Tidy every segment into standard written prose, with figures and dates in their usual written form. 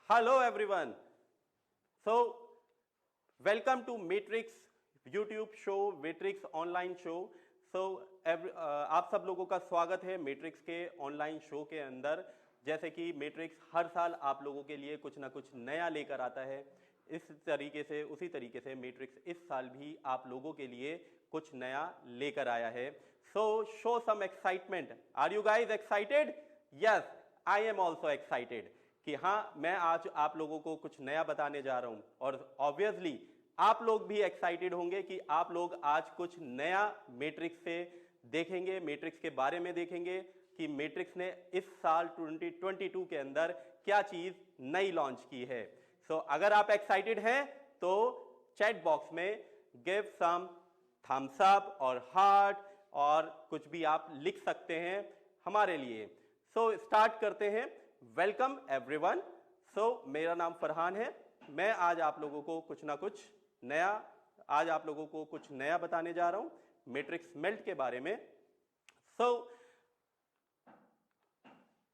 Hello everyone. So welcome to Matrix YouTube show, Matrix online show. आप सब लोगों का स्वागत है मैट्रिक्स के ऑनलाइन शो के अंदर। जैसे कि मैट्रिक्स हर साल आप लोगों के लिए कुछ ना कुछ नया लेकर आता है, उसी तरीके से मैट्रिक्स इस साल भी आप लोगों के लिए कुछ नया लेकर आया है। So show some excitement. Are you guys excited? Yes, I am also excited कि हाँ, मैं आज आप लोगों को कुछ नया बताने जा रहा हूं और ऑब्वियसली आप लोग भी एक्साइटेड होंगे कि आप लोग आज कुछ नया मैट्रिक्स से देखेंगे, मैट्रिक्स के बारे में देखेंगे कि मैट्रिक्स ने इस साल 2022 के अंदर क्या चीज नई लॉन्च की है। अगर आप एक्साइटेड हैं तो चैट बॉक्स में गिव सम थम्स अप और हार्ट और कुछ भी आप लिख सकते हैं हमारे लिए। स्टार्ट करते हैं। Welcome everyone. मेरा नाम फरहान है। मैं आज आप लोगों को कुछ नया बताने जा रहा हूं मैट्रिक्स मेल्ट के बारे में।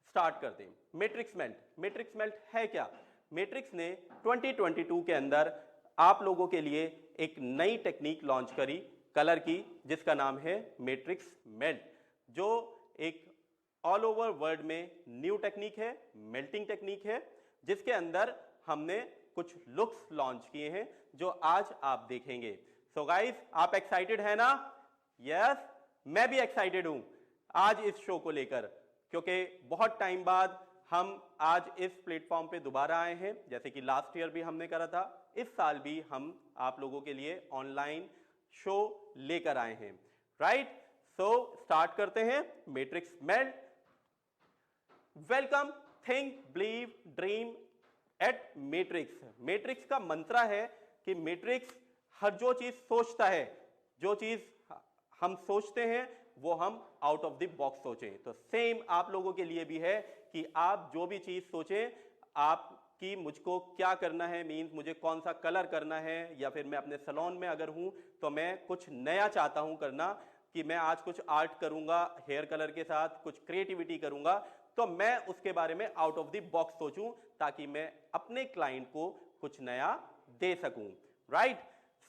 स्टार्ट करते हैं। मैट्रिक्स मेल्ट है क्या? मैट्रिक्स ने 2022 के अंदर आप लोगों के लिए एक नई टेक्निक लॉन्च करी कलर की, जिसका नाम है मैट्रिक्स मेल्ट, जो एक ऑल ओवर वर्ल्ड में न्यू टेक्निक है, मेल्टिंग टेक्निक है, जिसके अंदर हमने कुछ लुक्स लॉन्च किए हैं जो आज आप देखेंगे। गाइस, आप एक्साइटेड है ना? यस, मैं भी एक्साइटेड हूं आज इस शो को लेकर, क्योंकि बहुत टाइम बाद हम आज इस प्लेटफॉर्म पे दोबारा आए हैं। जैसे कि लास्ट ईयर भी हमने करा था, इस साल भी हम आप लोगों के लिए ऑनलाइन शो लेकर आए हैं। राइट? स्टार्ट करते हैं matrix melt. Welcome, think, believe, dream eight matrix. Matrix का मंत्र है कि मैट्रिक्स हर जो चीज सोचता है, जो चीज हम सोचते हैं वो हम आउट ऑफ द बॉक्स सोचें। तो सेम आप लोगों के लिए भी है कि आप जो भी चीज सोचें, आपकी मुझको क्या करना है, मींस मुझे कौन सा कलर करना है, या फिर मैं अपने सैलून में अगर हूं तो मैं कुछ नया चाहता हूं करना, कि मैं आज कुछ आर्ट करूंगा हेयर कलर के साथ, कुछ क्रिएटिविटी करूंगा, तो मैं उसके बारे में आउट ऑफ द बॉक्स सोचूं ताकि मैं अपने क्लाइंट को कुछ नया दे सकूं। राइट?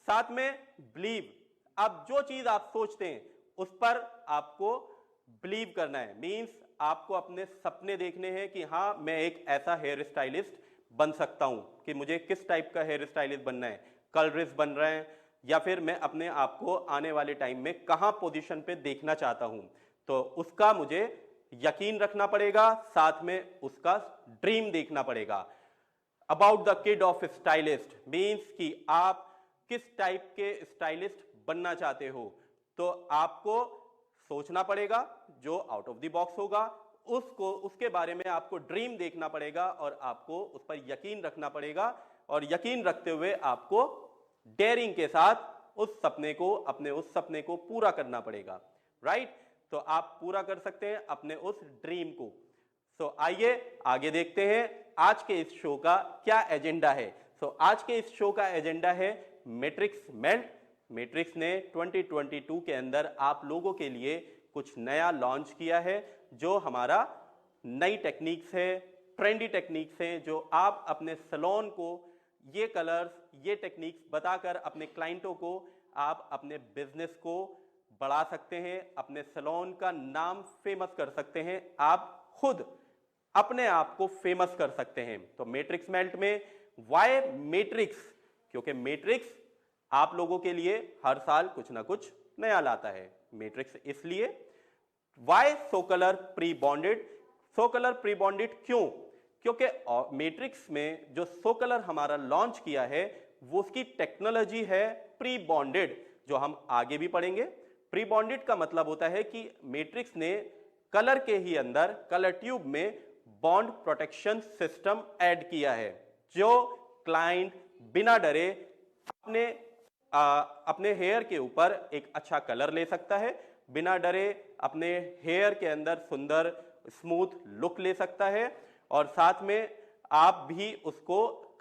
साथ में बिलीव। अब जो चीज आप सोचते हैं उस पर आपको बिलीव करना है, मींस आपको अपने सपने देखने हैं कि हाँ, मैं एक ऐसा हेयर स्टाइलिस्ट बन सकता हूं, कि मुझे किस टाइप का हेयर स्टाइलिस्ट बनना है, कलरिस्ट बन रहे हैं, या फिर मैं अपने आप को आने वाले टाइम में कहां पोजीशन पे देखना चाहता हूं, तो उसका मुझे यकीन रखना पड़ेगा, साथ में उसका ड्रीम देखना पड़ेगा। About the kid of stylist means कि आप किस टाइप के स्टाइलिस्ट बनना चाहते हो, तो आपको सोचना पड़ेगा जो आउट ऑफ द बॉक्स होगा, उसके बारे में आपको ड्रीम देखना पड़ेगा और आपको उस पर यकीन रखना पड़ेगा, और यकीन रखते हुए आपको डेयरिंग के साथ उस सपने को पूरा करना पड़ेगा। राइट? तो आप पूरा कर सकते हैं अपने उस ड्रीम को। आइए आगे देखते हैं आज के इस शो का क्या एजेंडा है। आज के इस शो का एजेंडा है मैट्रिक्स मेल्ट। मैट्रिक्स ने 2022 के अंदर आप लोगों के लिए कुछ नया लॉन्च किया है, जो हमारा नई टेक्निक्स है, ट्रेंडी टेक्निक्स हैं, जो आप अपने सैलून को ये कलर्स, ये टेक्निक्स बताकर अपने क्लाइंटों को आप अपने बिजनेस को बढ़ा सकते हैं, अपने सैलून का नाम फेमस कर सकते हैं, आप खुद अपने आप को फेमस कर सकते हैं। तो मैट्रिक्स मेल्ट में वाई मैट्रिक्स? क्योंकि मैट्रिक्स आप लोगों के लिए हर साल कुछ ना कुछ नया लाता है। मैट्रिक्स इसलिए। वाई सो कलर प्री बॉन्डेड? सो कलर प्री बॉन्डेड क्यों? क्योंकि मैट्रिक्स में जो सो कलर हमारा लॉन्च किया है वो उसकी टेक्नोलॉजी है प्री बॉन्डेड, जो हम आगे भी पढ़ेंगे। प्री बॉन्डेड का मतलब होता है कि मैट्रिक्स ने कलर के ही अंदर, कलर ट्यूब में बॉन्ड प्रोटेक्शन सिस्टम ऐड किया है, जो क्लाइंट बिना डरे अपने हेयर के ऊपर एक अच्छा कलर ले सकता है, बिना डरे अपने हेयर के अंदर सुंदर स्मूथ लुक ले सकता है, और साथ में आप भी उसको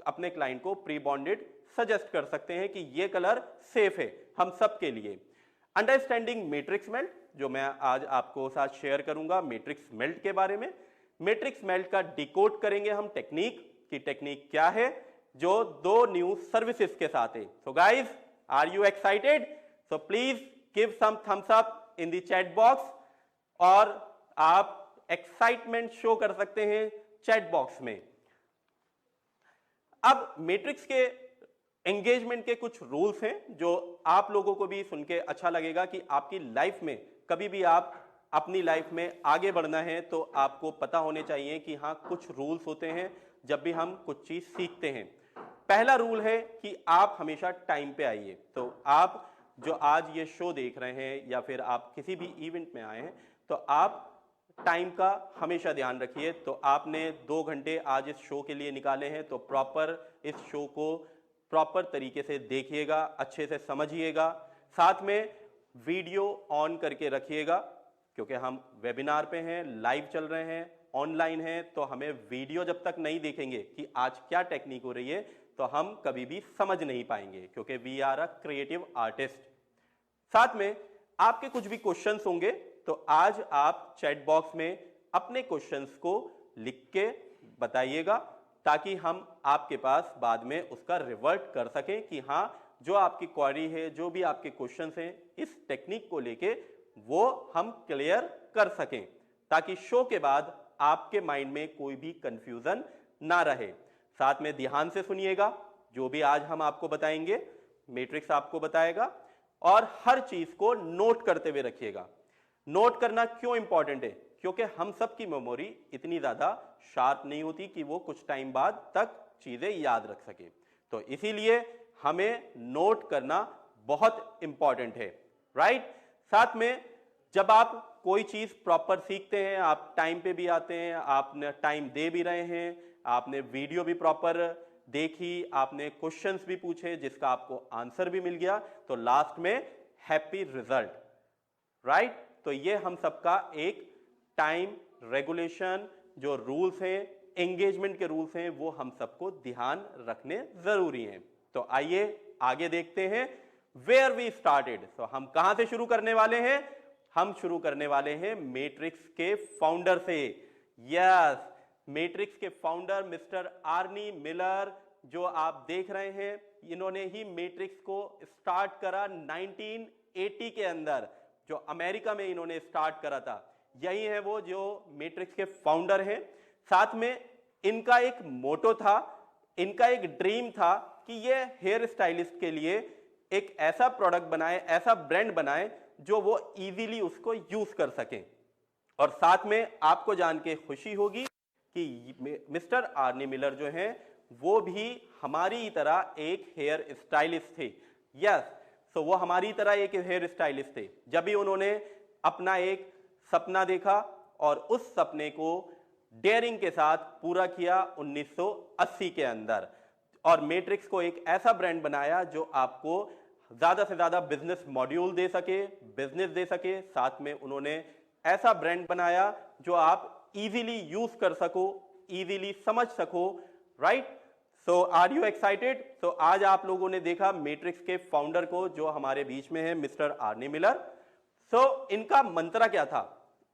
अपने क्लाइंट को प्री बॉन्डेड सजेस्ट कर सकते हैं कि ये कलर सेफ है हम सब के लिए। अंडरस्टैंडिंग मैट्रिक्स मेल्ट, जो मैं आज आपको साथ शेयर करूंगा मैट्रिक्स मेल्ट के बारे में। मैट्रिक्स मेल्ट का डिकोड करेंगे हम टेक्निक, कि टेक्निक क्या है जो 2 न्यू सर्विसेज के साथ है। So guys, are you excited? So please give some thumbs up in the chat box, और आप एक्साइटमेंट शो कर सकते हैं चैट बॉक्स में। अब मैट्रिक्स के एंगेजमेंट के कुछ रूल्स हैं जो आप लोगों को भी सुन के अच्छा लगेगा कि आपकी लाइफ में कभी भी आप अपनी लाइफ में आगे बढ़ना है तो आपको पता होने चाहिए कि हाँ, कुछ रूल्स होते हैं जब भी हम कुछ चीज सीखते हैं। पहला रूल है कि आप हमेशा टाइम पे आइए। तो आप जो आज ये शो देख रहे हैं या फिर आप किसी भी इवेंट में आए हैं, तो आप टाइम का हमेशा ध्यान रखिए। तो आपने 2 घंटे आज इस शो के लिए निकाले हैं, तो प्रॉपर इस शो को प्रॉपर तरीके से देखिएगा, अच्छे से समझिएगा। साथ में वीडियो ऑन करके रखिएगा, क्योंकि हम वेबिनार पे हैं, लाइव चल रहे हैं, ऑनलाइन हैं, तो हमें वीडियो जब तक नहीं देखेंगे कि आज क्या टेक्निक हो रही है तो हम कभी भी समझ नहीं पाएंगे, क्योंकि we are a creative artist. साथ में आपके कुछ भी क्वेश्चंस होंगे तो आज आप चैट बॉक्स में अपने क्वेश्चंस को लिख के बताइएगा, ताकि हम आपके पास बाद में उसका रिवर्ट कर सकें कि हाँ, जो आपकी क्वेरी है, जो भी आपके क्वेश्चंस हैं इस टेक्निक को लेके, वो हम क्लियर कर सकें, ताकि शो के बाद आपके माइंड में कोई भी कंफ्यूजन ना रहे। साथ में ध्यान से सुनिएगा, जो भी आज हम आपको बताएंगे, मैट्रिक्स आपको बताएगा, और हर चीज को नोट करते हुए रखिएगा। नोट करना क्यों इंपॉर्टेंट है? क्योंकि हम सब की मेमोरी इतनी ज्यादा शार्प नहीं होती कि वो कुछ टाइम बाद तक चीजें याद रख सके। तो इसीलिए हमें नोट करना बहुत इंपॉर्टेंट है, राइट। साथ में जब आप कोई चीज प्रॉपर सीखते हैं, आप टाइम पे भी आते हैं, आपने टाइम दे भी रहे हैं, आपने वीडियो भी प्रॉपर देखी, आपने क्वेश्चंस भी पूछे जिसका आपको आंसर भी मिल गया, तो लास्ट में हैप्पी रिजल्ट, राइट। तो ये हम सबका एक टाइम रेगुलेशन जो रूल्स हैं, एंगेजमेंट के रूल्स हैं, वो हम सबको ध्यान रखने जरूरी हैं। तो आइए आगे देखते हैं वेयर वी स्टार्टेड। तो हम कहां से शुरू करने वाले हैं? हम शुरू करने वाले हैं मैट्रिक्स के फाउंडर से। यस, मैट्रिक्स के फाउंडर मिस्टर आर्नी मिलर, जो आप देख रहे हैं, इन्होंने ही मैट्रिक्स को स्टार्ट करा 1980 के अंदर, जो अमेरिका में इन्होंने स्टार्ट करा था। यही है वो जो मैट्रिक्स के फाउंडर हैं। साथ में इनका एक मोटो था, इनका एक ड्रीम था कि ये हेयर स्टाइलिस्ट के लिए एक ऐसा प्रोडक्ट बनाए, ऐसा ब्रांड बनाए जो वो इजीली उसको यूज कर सकें। और साथ में आपको जान के खुशी होगी कि मिस्टर आर्नी मिलर जो हैं वो भी हमारी तरह एक हेयर स्टाइलिस्ट थे। यस, तो वो हमारी तरह एक हेयर स्टाइलिस्ट थे। जब भी उन्होंने अपना एक सपना देखा और उस सपने को डेयरिंग के साथ पूरा किया 1980 के अंदर, और मैट्रिक्स को एक ऐसा ब्रांड बनाया जो आपको ज्यादा से ज्यादा बिजनेस मॉड्यूल दे सके, बिजनेस दे सके। साथ में उन्होंने ऐसा ब्रांड बनाया जो आप इजीली यूज कर सको, इजीली समझ सको, right. So are you excited? तो आज आप लोगों ने देखा मैट्रिक्स के फाउंडर को, जो हमारे बीच में है, मिस्टर आर्नी मिलर। सो इनका मंत्र क्या था?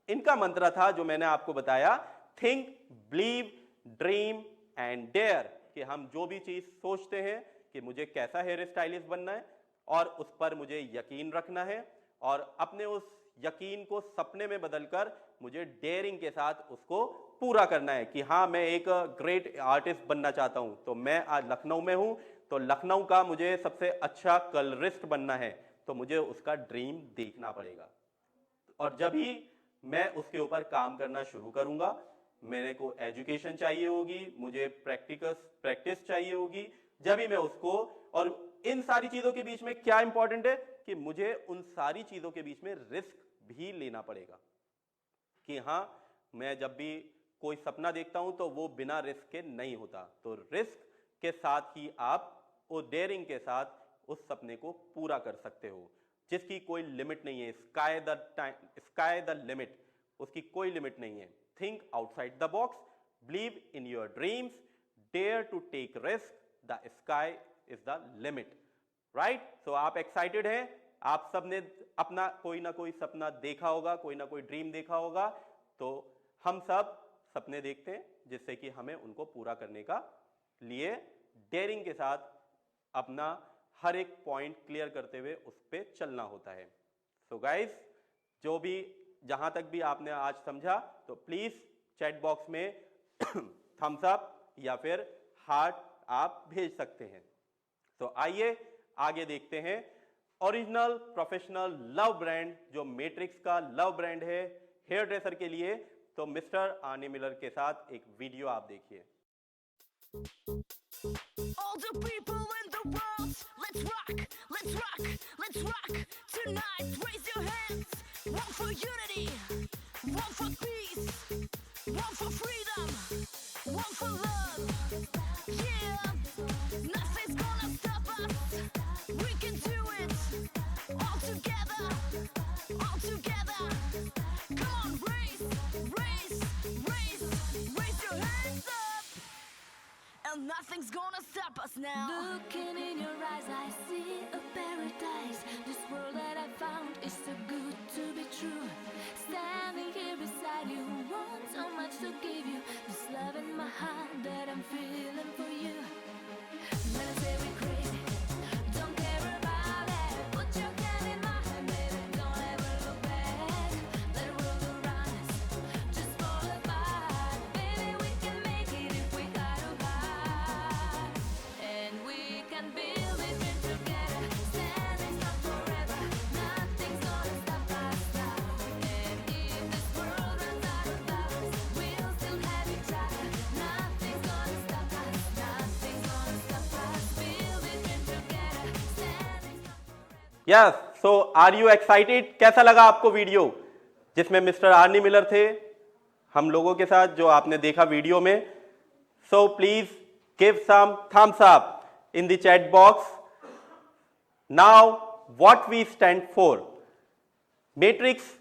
इनका मंत्र था जो मैंने आपको बताया, think, believe, dream and dare. कि हम जो भी चीज सोचते हैं कि मुझे कैसा हेयर स्टाइलिस्ट बनना है, और उस पर मुझे यकीन रखना है, और अपने उस यकीन को सपने में बदलकर मुझे डेयरिंग के साथ उसको पूरा करना है कि हाँ, मैं एक ग्रेट आर्टिस्ट बनना चाहता हूं। तो मैं आज लखनऊ में हूं, तो लखनऊ का मुझे सबसे अच्छा कलरिस्ट बनना है, तो मुझे उसका ड्रीम देखना पड़ेगा। और जब ही मैं उसके ऊपर काम करना शुरू करूंगा, मेरे को एजुकेशन चाहिए होगी, मुझे प्रैक्टिस चाहिए होगी, जब ही मैं उसको, और इन सारी चीजों के बीच में क्या इंपॉर्टेंट है कि मुझे उन सारी चीजों के बीच में रिस्क भी लेना पड़ेगा। कि हाँ, मैं जब भी कोई सपना देखता हूं तो वो बिना रिस्क के नहीं होता। तो रिस्क के साथ ही आप वो डेयरिंग के साथ उस सपने को पूरा कर सकते हो, जिसकी कोई लिमिट नहीं है। स्काई द लिमिट, उसकी कोई लिमिट नहीं है। Think outside the box, believe in your dreams, dare to take risk, the sky is the limit, right. So आप एक्साइटेड हैं? आप सबने अपना कोई ना कोई सपना देखा होगा, कोई ना कोई ड्रीम देखा होगा। तो हम सब सपने देखते हैं जिससे कि हमें उनको पूरा करने का लिए डेयरिंग के साथ अपना हर एक पॉइंट क्लियर करते हुए उस पर चलना होता है। सो गाइस, जो भी जहां तक भी आपने आज समझा तो प्लीज चैट बॉक्स में थम्स अप या फिर हार्ट आप भेज सकते हैं। तो आइए आगे देखते हैं ओरिजिनल प्रोफेशनल लव ब्रांड जो मैट्रिक्स का लव ब्रांड है हेयर ड्रेसर के लिए। तो मिस्टर आर्नी मिलर के साथ एक वीडियो आप देखिए। All the people in the world, let's rock, let's rock, let's rock tonight. Raise your hands. One for unity, one for peace, one for freedom, one for love. Yeah, nothing's gonna stop us. We can do it all together, all together. Come on, raise, raise, raise, raise your hands up. And nothing's gonna stop us now. Looking in your eyes, I see a paradise. This world that I found is so good to be true. Standing here beside you, want so much to give you. This love in my heart that I'm feeling for you. Let us say we're crazy, don't care about it. Put your hand in my hand, baby, don't ever look back. Let the world around us just fall apart. Baby, we can make it if we got to heart. And we can build it in together. Standing strong forever. Nothing's gonna stop us now. And if this world runs out of lovers, we'll still have each other. Nothing's gonna stop us. Nothing's gonna stop us. Build it in together. Standing strong forever. Yes, so are you excited? कैसा लगा आपको video जिसमें mister Arnie Miller थे हम लोगों के साथ, जो आपने देखा वीडियो में? So please give some thumbs up in the chat box. Now what we stand for Matrix,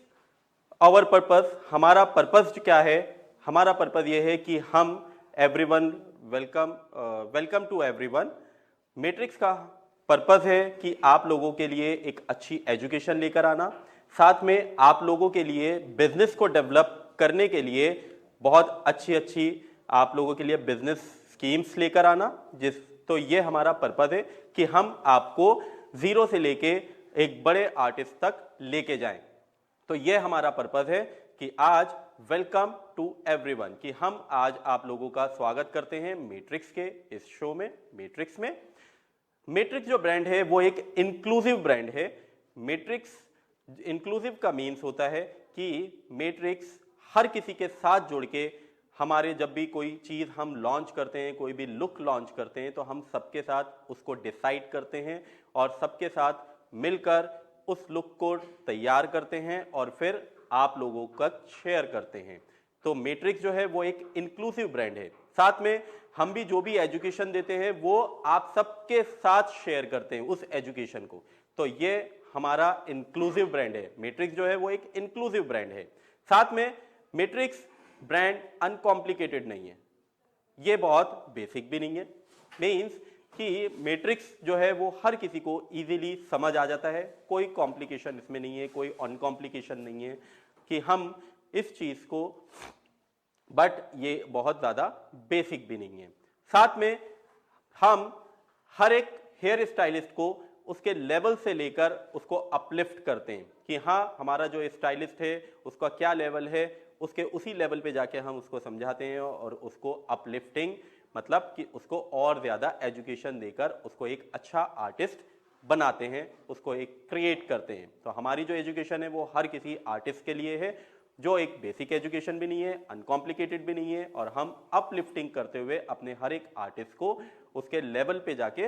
our purpose, हमारा पर्पस क्या है? हमारा पर्पस ये है कि हम everyone welcome to everyone. Matrix का पर्पस है कि आप लोगों के लिए एक अच्छी एजुकेशन लेकर आना, साथ में आप लोगों के लिए बिजनेस को डेवलप करने के लिए बहुत अच्छी आप लोगों के लिए बिजनेस स्कीम्स लेकर आना। तो ये हमारा पर्पस है कि हम आपको जीरो से लेके एक बड़े आर्टिस्ट तक लेके जाएं। तो ये हमारा पर्पस है कि आज वेलकम टू एवरीवन, कि हम आज आप लोगों का स्वागत करते हैं मैट्रिक्स के इस शो में। मैट्रिक्स जो ब्रांड है वो एक इंक्लूसिव ब्रांड है। मैट्रिक्स इंक्लूसिव का मीन्स होता है कि मैट्रिक्स हर किसी के साथ जुड़ के, हमारे जब भी कोई चीज़ हम लॉन्च करते हैं, कोई भी लुक लॉन्च करते हैं, तो हम सबके साथ उसको डिसाइड करते हैं और सबके साथ मिलकर उस लुक को तैयार करते हैं और फिर आप लोगों का शेयर करते हैं। तो मैट्रिक्स जो है वो एक इंक्लूसिव ब्रांड है। साथ में हम भी जो भी एजुकेशन देते हैं वो आप सबके साथ शेयर करते हैं उस एजुकेशन को। तो ये हमारा इंक्लूसिव ब्रांड है। मैट्रिक्स जो है वो एक इंक्लूसिव ब्रांड है। साथ में मैट्रिक्स ब्रांड अनकॉम्प्लिकेटेड नहीं है, ये बहुत बेसिक भी नहीं है। मीन्स कि मैट्रिक्स जो है वो हर किसी को इजीली समझ आ जाता है, कोई कॉम्प्लिकेशन इसमें नहीं है, कोई अनकॉम्प्लिकेशन नहीं है कि हम इस चीज को, बट ये बहुत ज्यादा बेसिक भी नहीं है। साथ में हम हर एक हेयर स्टाइलिस्ट को उसके लेवल से लेकर उसको अपलिफ्ट करते हैं कि हाँ, हमारा जो स्टाइलिस्ट है उसका क्या लेवल है, उसके उसी लेवल पे जाके हम उसको समझाते हैं और उसको अपलिफ्टिंग, मतलब कि उसको और ज़्यादा एजुकेशन देकर उसको एक अच्छा आर्टिस्ट बनाते हैं, उसको एक क्रिएट करते हैं। तो हमारी जो एजुकेशन है वो हर किसी आर्टिस्ट के लिए है, जो एक बेसिक एजुकेशन भी नहीं है, अनकॉम्प्लिकेटेड भी नहीं है, और हम अपलिफ्टिंग करते हुए अपने हर एक आर्टिस्ट को उसके लेवल पे जाके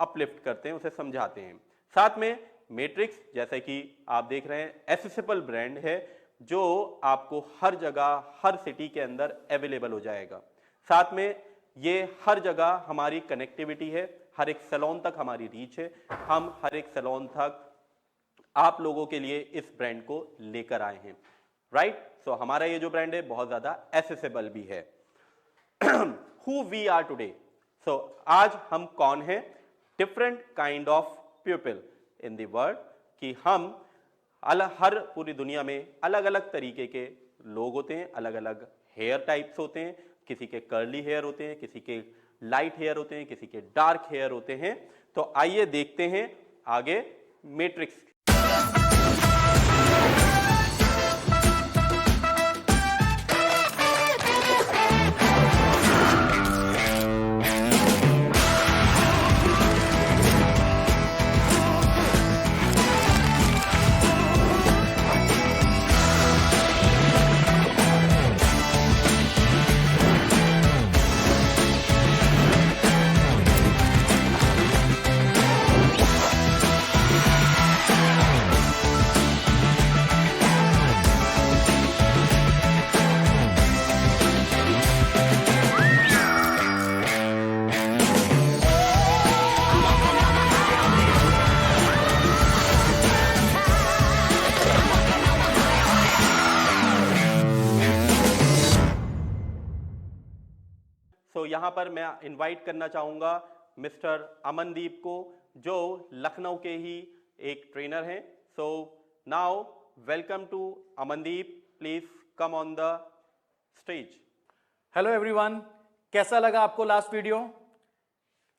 अपलिफ्ट करते हैं, उसे समझाते हैं। साथ में मैट्रिक्स, जैसे कि आप देख रहे हैं, एक्सेसिबल ब्रांड है जो आपको हर जगह, हर सिटी के अंदर अवेलेबल हो जाएगा। साथ में ये हर जगह हमारी कनेक्टिविटी है, हर एक सैलून तक हमारी रीच है, हम हर एक सैलून तक आप लोगों के लिए इस ब्रांड को लेकर आए हैं, राइट। सो हमारा ये जो ब्रांड है बहुत ज्यादा एक्सेसिबल भी है। हु वी आर टुडे, सो आज हम कौन हैं? Different kind of people in the world, कि हम हर पूरी दुनिया में अलग अलग तरीके के लोग होते हैं, अलग अलग हेयर टाइप्स होते हैं, किसी के कर्ली हेयर होते हैं, किसी के लाइट हेयर होते हैं, किसी के डार्क हेयर होते हैं। तो आइए देखते हैं आगे मैट्रिक्स। यहां पर मैं इनवाइट करना चाहूंगा मिस्टर अमनदीप को, जो लखनऊ के ही एक ट्रेनर हैं। So now welcome to Amandeep, please come on the stage. Hello everyone, कैसा लगा आपको लास्ट वीडियो?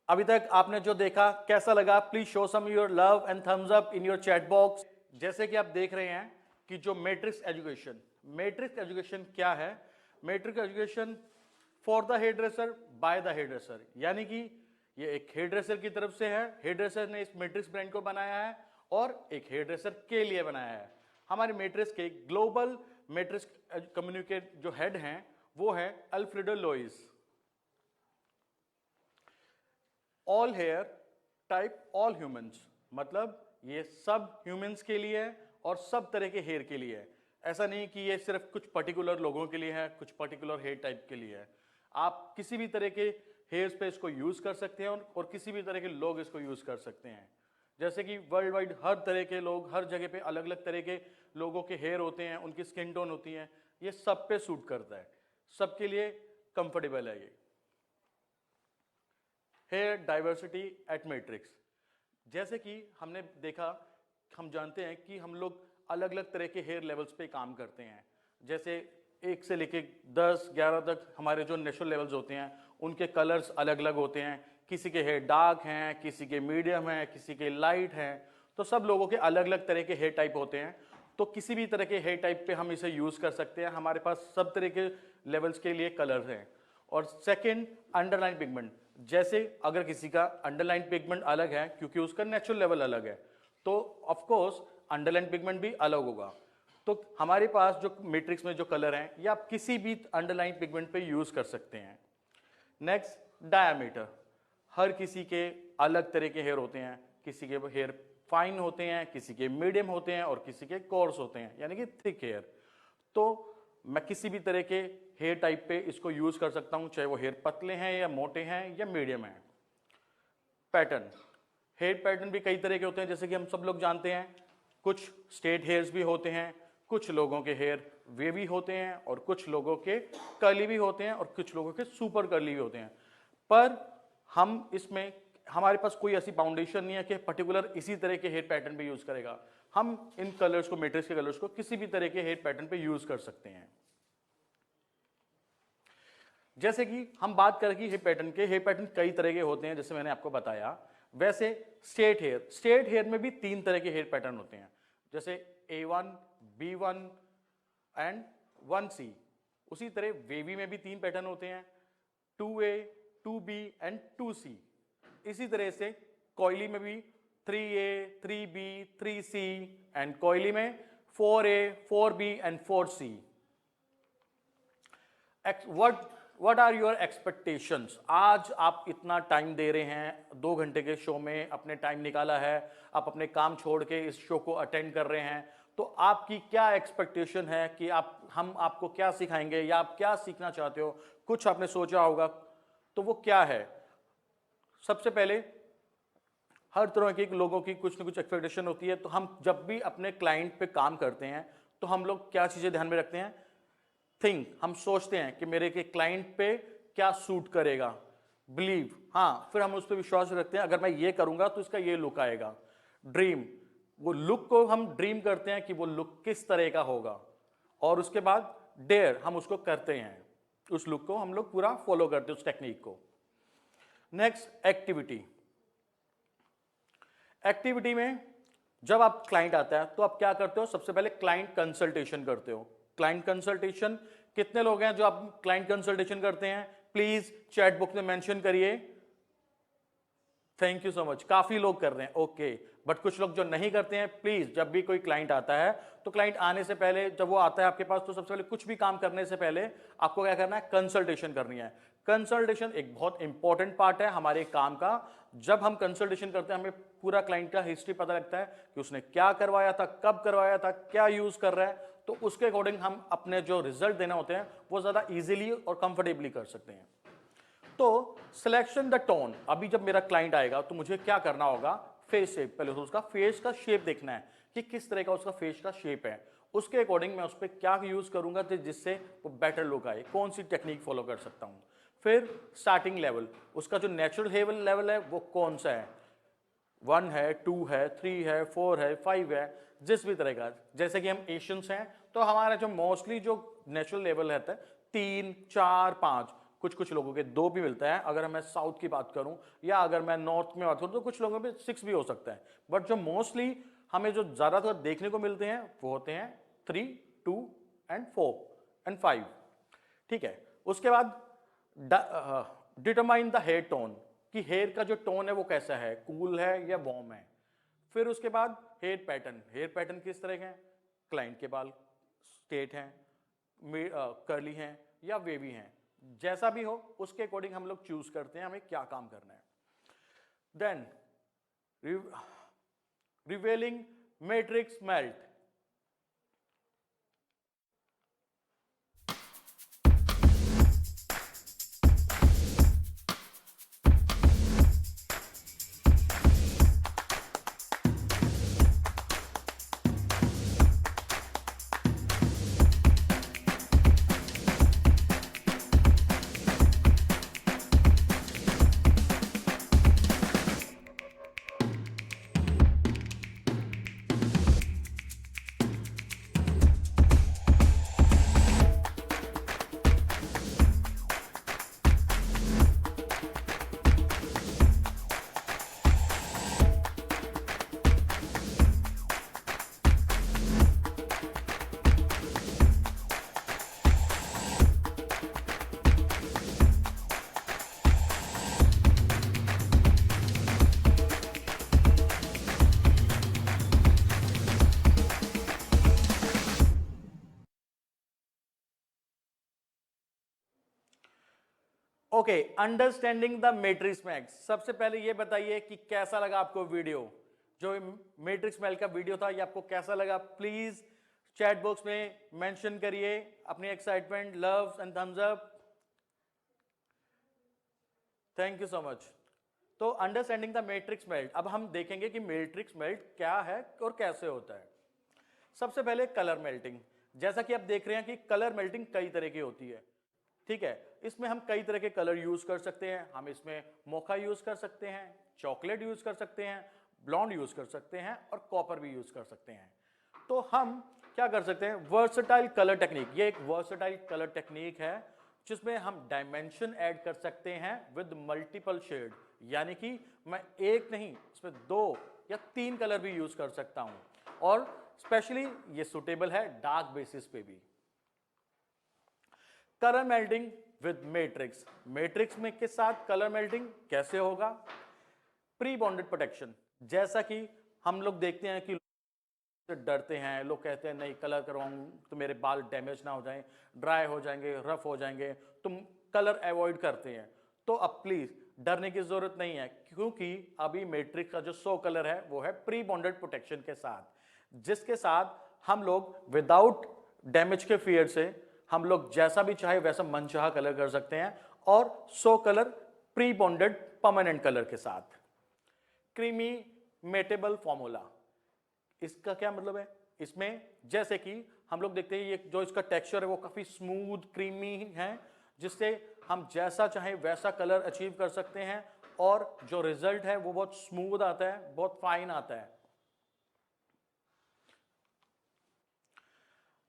अभी तक आपने जो देखा कैसा लगा? Please show some your love and thumbs up in your chat box. जैसे कि आप देख रहे हैं कि जो मैट्रिक्स एजुकेशन क्या है? Matrix education for the hairdresser by the hairdresser, यानी कि ये एक हेयर ड्रेसर की तरफ से है। हेयर ड्रेसर ने इस मैट्रिक्स ब्रांड को बनाया है और एक हेयर ड्रेसर के लिए बनाया है। हमारे मैट्रिक्स के ग्लोबल मैट्रिक्स कम्युनिकेट जो हेड हैं वो है Alfredo Lois. All hair type all humans, मतलब ये सब ह्यूमंस के लिए है और सब तरह के हेयर के लिए है। ऐसा नहीं कि ये सिर्फ कुछ पर्टिकुलर लोगों के लिए है, कुछ पर्टिकुलर हेयर टाइप के लिए है। आप किसी भी तरह के हेयर्स पे इसको यूज कर सकते हैं और किसी भी तरह के लोग इसको यूज कर सकते हैं। जैसे कि वर्ल्ड वाइड हर तरह के लोग हर जगह पे अलग अलग तरह के लोगों के हेयर होते हैं, उनकी स्किन टोन होती है, ये सब पे सूट करता है, सबके लिए कंफर्टेबल है ये। हेयर डाइवर्सिटी एट मैट्रिक्स, जैसे कि हमने देखा, हम जानते हैं कि हम लोग अलग अलग तरह के हेयर लेवल्स पे काम करते हैं। जैसे 1 से लेके 10, 11 तक हमारे जो नेचुरल लेवल्स होते हैं उनके कलर्स अलग अलग होते हैं। किसी के हेयर डार्क हैं, किसी के मीडियम हैं, किसी के लाइट हैं। तो सब लोगों के अलग अलग तरह के हेयर टाइप होते हैं। तो किसी भी तरह के हेयर टाइप पे हम इसे यूज कर सकते हैं। हमारे पास सब तरह के लेवल्स के लिए कलर्स हैं। और सेकेंड, अंडरलाइन पिगमेंट। जैसे अगर किसी का अंडरलाइन पिगमेंट अलग है क्योंकि उसका नेचुरल लेवल अलग है, तो ऑफकोर्स अंडरलाइन पिगमेंट भी अलग होगा। तो हमारे पास जो मैट्रिक्स में जो कलर हैं ये आप किसी भी अंडरलाइन पिगमेंट पे यूज कर सकते हैं। Next, diameter. हर किसी के अलग तरह के हेयर होते हैं। किसी के हेयर फाइन होते हैं, किसी के मीडियम होते हैं और किसी के कोर्स होते हैं, यानी कि थिक हेयर। तो मैं किसी भी तरह के हेयर टाइप पे इसको यूज कर सकता हूं, चाहे वो हेयर पतले हैं या मोटे हैं या मीडियम हैं। पैटर्न, हेयर पैटर्न भी कई तरह के होते हैं, जैसे कि हम सब लोग जानते हैं। कुछ स्ट्रेट हेयर्स भी होते हैं, कुछ लोगों के हेयर वेवी होते हैं और कुछ लोगों के कर्ली भी होते हैं और कुछ लोगों के सुपर कर्ली भी होते हैं। पर हम इसमें, हमारे पास कोई ऐसी फाउंडेशन नहीं है कि पर्टिकुलर इसी तरह के हेयर पैटर्न पे यूज करेगा। हम इन कलर्स को, मैट्रिक्स के कलर्स को किसी भी तरह के हेयर पैटर्न पे यूज कर सकते हैं। जैसे कि हम बात करें कि हेयर पैटर्न कई तरह के होते हैं, जैसे मैंने आपको बताया। वैसे स्ट्रेट हेयर में भी 3 तरह के हेयर पैटर्न होते हैं, जैसे A1, B1 एंड 1C। उसी तरह वेवी में भी 3 पैटर्न होते हैं, 2A, 2B एंड 2C। इसी तरह से कॉइली में भी 3A, 3B, 3C एंड कॉइली में 4A, 4B and 4C। What are your expectations? आज आप इतना टाइम दे रहे हैं, 2 घंटे के शो में अपने टाइम निकाला है, आप अपने काम छोड़ के इस शो को अटेंड कर रहे हैं, तो आपकी क्या एक्सपेक्टेशन है कि हम आपको क्या सिखाएंगे या आप क्या सीखना चाहते हो? कुछ आपने सोचा होगा, तो वो क्या है? सबसे पहले, हर तरह के लोगों की कुछ ना कुछ एक्सपेक्टेशन होती है। तो हम जब भी अपने क्लाइंट पे काम करते हैं तो हम लोग क्या चीजें ध्यान में रखते हैं? हम सोचते हैं कि मेरे के क्लाइंट पे क्या सूट करेगा। बिलीव, हाँ, फिर हम उस पर विश्वास रखते हैं, अगर मैं ये करूंगा तो इसका ये लुक आएगा। ड्रीम, वो लुक को हम ड्रीम करते हैं कि वो लुक किस तरह का होगा, और उसके बाद डेयर, हम उसको करते हैं, उस लुक को हम लोग पूरा फॉलो करते हैं, उस टेक्निक को। Next activity. एक्टिविटी में जब आप क्लाइंट आता है तो आप क्या करते हो, सबसे पहले क्लाइंट कंसल्टेशन करते हो। क्लाइंट कंसल्टेशन कितने लोग हैं जो आप क्लाइंट कंसल्टेशन करते हैं, प्लीज चैट बुक में मेंशन करिए। थैंक यू सो मच, काफी लोग कर रहे हैं, ओके। बट कुछ लोग जो नहीं करते हैं, प्लीज जब भी कोई क्लाइंट आता है तो क्लाइंट आने से पहले, जब वो आता है आपके पास, तो सबसे पहले कुछ भी काम करने से पहले आपको क्या करना है, कंसल्टेशन करनी है। कंसल्टेशन एक बहुत इंपॉर्टेंट पार्ट है हमारे काम का। जब हम कंसल्टेशन करते हैं हमें पूरा क्लाइंट का हिस्ट्री पता लगता है कि उसने क्या करवाया था, कब करवाया था, क्या यूज कर रहा है, तो उसके अकॉर्डिंग हम अपने जो रिजल्ट देना होते हैं वो ज्यादा इजीली और कंफर्टेबली कर सकते हैं। तो सिलेक्शन द टोन, अभी जब मेरा क्लाइंट आएगा तो मुझे क्या करना होगा, फेस शेप, पहले तो उसका फेस का शेप देखना है कि किस तरह का उसका फेस का शेप है, उसके अकॉर्डिंग मैं उस पर क्या यूज करूंगा जिससे वो बेटर लुक आए, कौन सी टेक्निक फॉलो कर सकता हूं। फिर स्टार्टिंग लेवल, उसका जो नेचुरल हेयर लेवल है वो कौन सा है, 1 है, 2 है, 3 है, 4 है, 5 है, जिस भी तरह का। जैसे कि हम एशियंस हैं तो हमारा जो मोस्टली जो नेचुरल लेवल रहता है 3, 4, 5, कुछ लोगों के 2 भी मिलता है। अगर मैं साउथ की बात करूं या अगर मैं नॉर्थ में बात करूं तो कुछ लोगों में 6 भी हो सकता है। बट जो मोस्टली हमें जो ज्यादातर देखने को मिलते हैं वो होते हैं 3, 2 एंड 4 एंड 5। ठीक है, उसके बाद डिटरमाइन द हेयर टोन, कि हेयर का जो टोन है वो कैसा है, कूल है या वार्म है। फिर उसके बाद हेयर पैटर्न, हेयर पैटर्न किस तरह के हैं, क्लाइंट के बाल स्ट्रेट हैं, कर्ली हैं या वेवी हैं, जैसा भी हो उसके अकॉर्डिंग हम लोग चूज करते हैं हमें क्या काम करना है। Then revealing Matrix melt, okay. Understanding the Matrix max, सबसे पहले ये बताइए कि कैसा लगा आपको वीडियो, जो मैट्रिक्स मेल का वीडियो था ये आपको कैसा लगा। प्लीज चैट बॉक्स में मेंशन करिए अपनी excitement, loves and thumbs up. Thank you so much. तो अंडरस्टैंडिंग द मैट्रिक्स मेल्ट, अब हम देखेंगे कि मैट्रिक्स मेल्ट क्या है और कैसे होता है। सबसे पहले कलर मेल्टिंग, जैसा कि आप देख रहे हैं कि कलर मेल्टिंग कई तरह की होती है। ठीक है, इसमें हम कई तरह के कलर यूज कर सकते हैं। हम इसमें मोका यूज कर सकते हैं, चॉकलेट यूज कर सकते हैं, ब्लॉन्ड यूज कर सकते हैं और कॉपर भी यूज कर सकते हैं। तो हम क्या कर सकते हैं, वर्सेटाइल कलर टेक्निक, ये एक वर्सेटाइल कलर टेक्निक है जिसमें हम डायमेंशन ऐड कर सकते हैं विद मल्टीपल शेड, यानी कि मैं एक नहीं इसमें 2 या 3 कलर भी यूज कर सकता हूं। और स्पेशली ये सुटेबल है डार्क बेसिस पे भी। Colour melting with matrix, matrix में के साथ कलर मेल्टिंग कैसे होगा। प्री बॉन्डेड प्रोटेक्शन, जैसा कि हम लोग देखते हैं कि डरते हैं, लोग कहते हैं नहीं कलर करवाऊं तो मेरे बाल डैमेज ना हो जाएं, ड्राई हो जाएंगे, रफ हो जाएंगे, तुम कलर अवॉइड करते हैं। तो अब प्लीज डरने की जरूरत नहीं है, क्योंकि अभी मैट्रिक्स का जो 100 कलर है वो है प्री बॉन्डेड प्रोटेक्शन के साथ, जिसके साथ हम लोग विदाउट डैमेज के फियर से हम लोग जैसा भी चाहे वैसा मनचाहा कलर कर सकते हैं, और 100 colour pre bonded permanent colour के साथ। क्रीमी मेटेबल फॉर्मूला, इसका क्या मतलब है, इसमें जैसे कि हम लोग देखते हैं ये जो इसका टेक्सचर है वो काफी स्मूथ क्रीमी है, जिससे हम जैसा चाहे वैसा कलर अचीव कर सकते हैं, और जो रिजल्ट है वो बहुत स्मूथ आता है, बहुत फाइन आता है।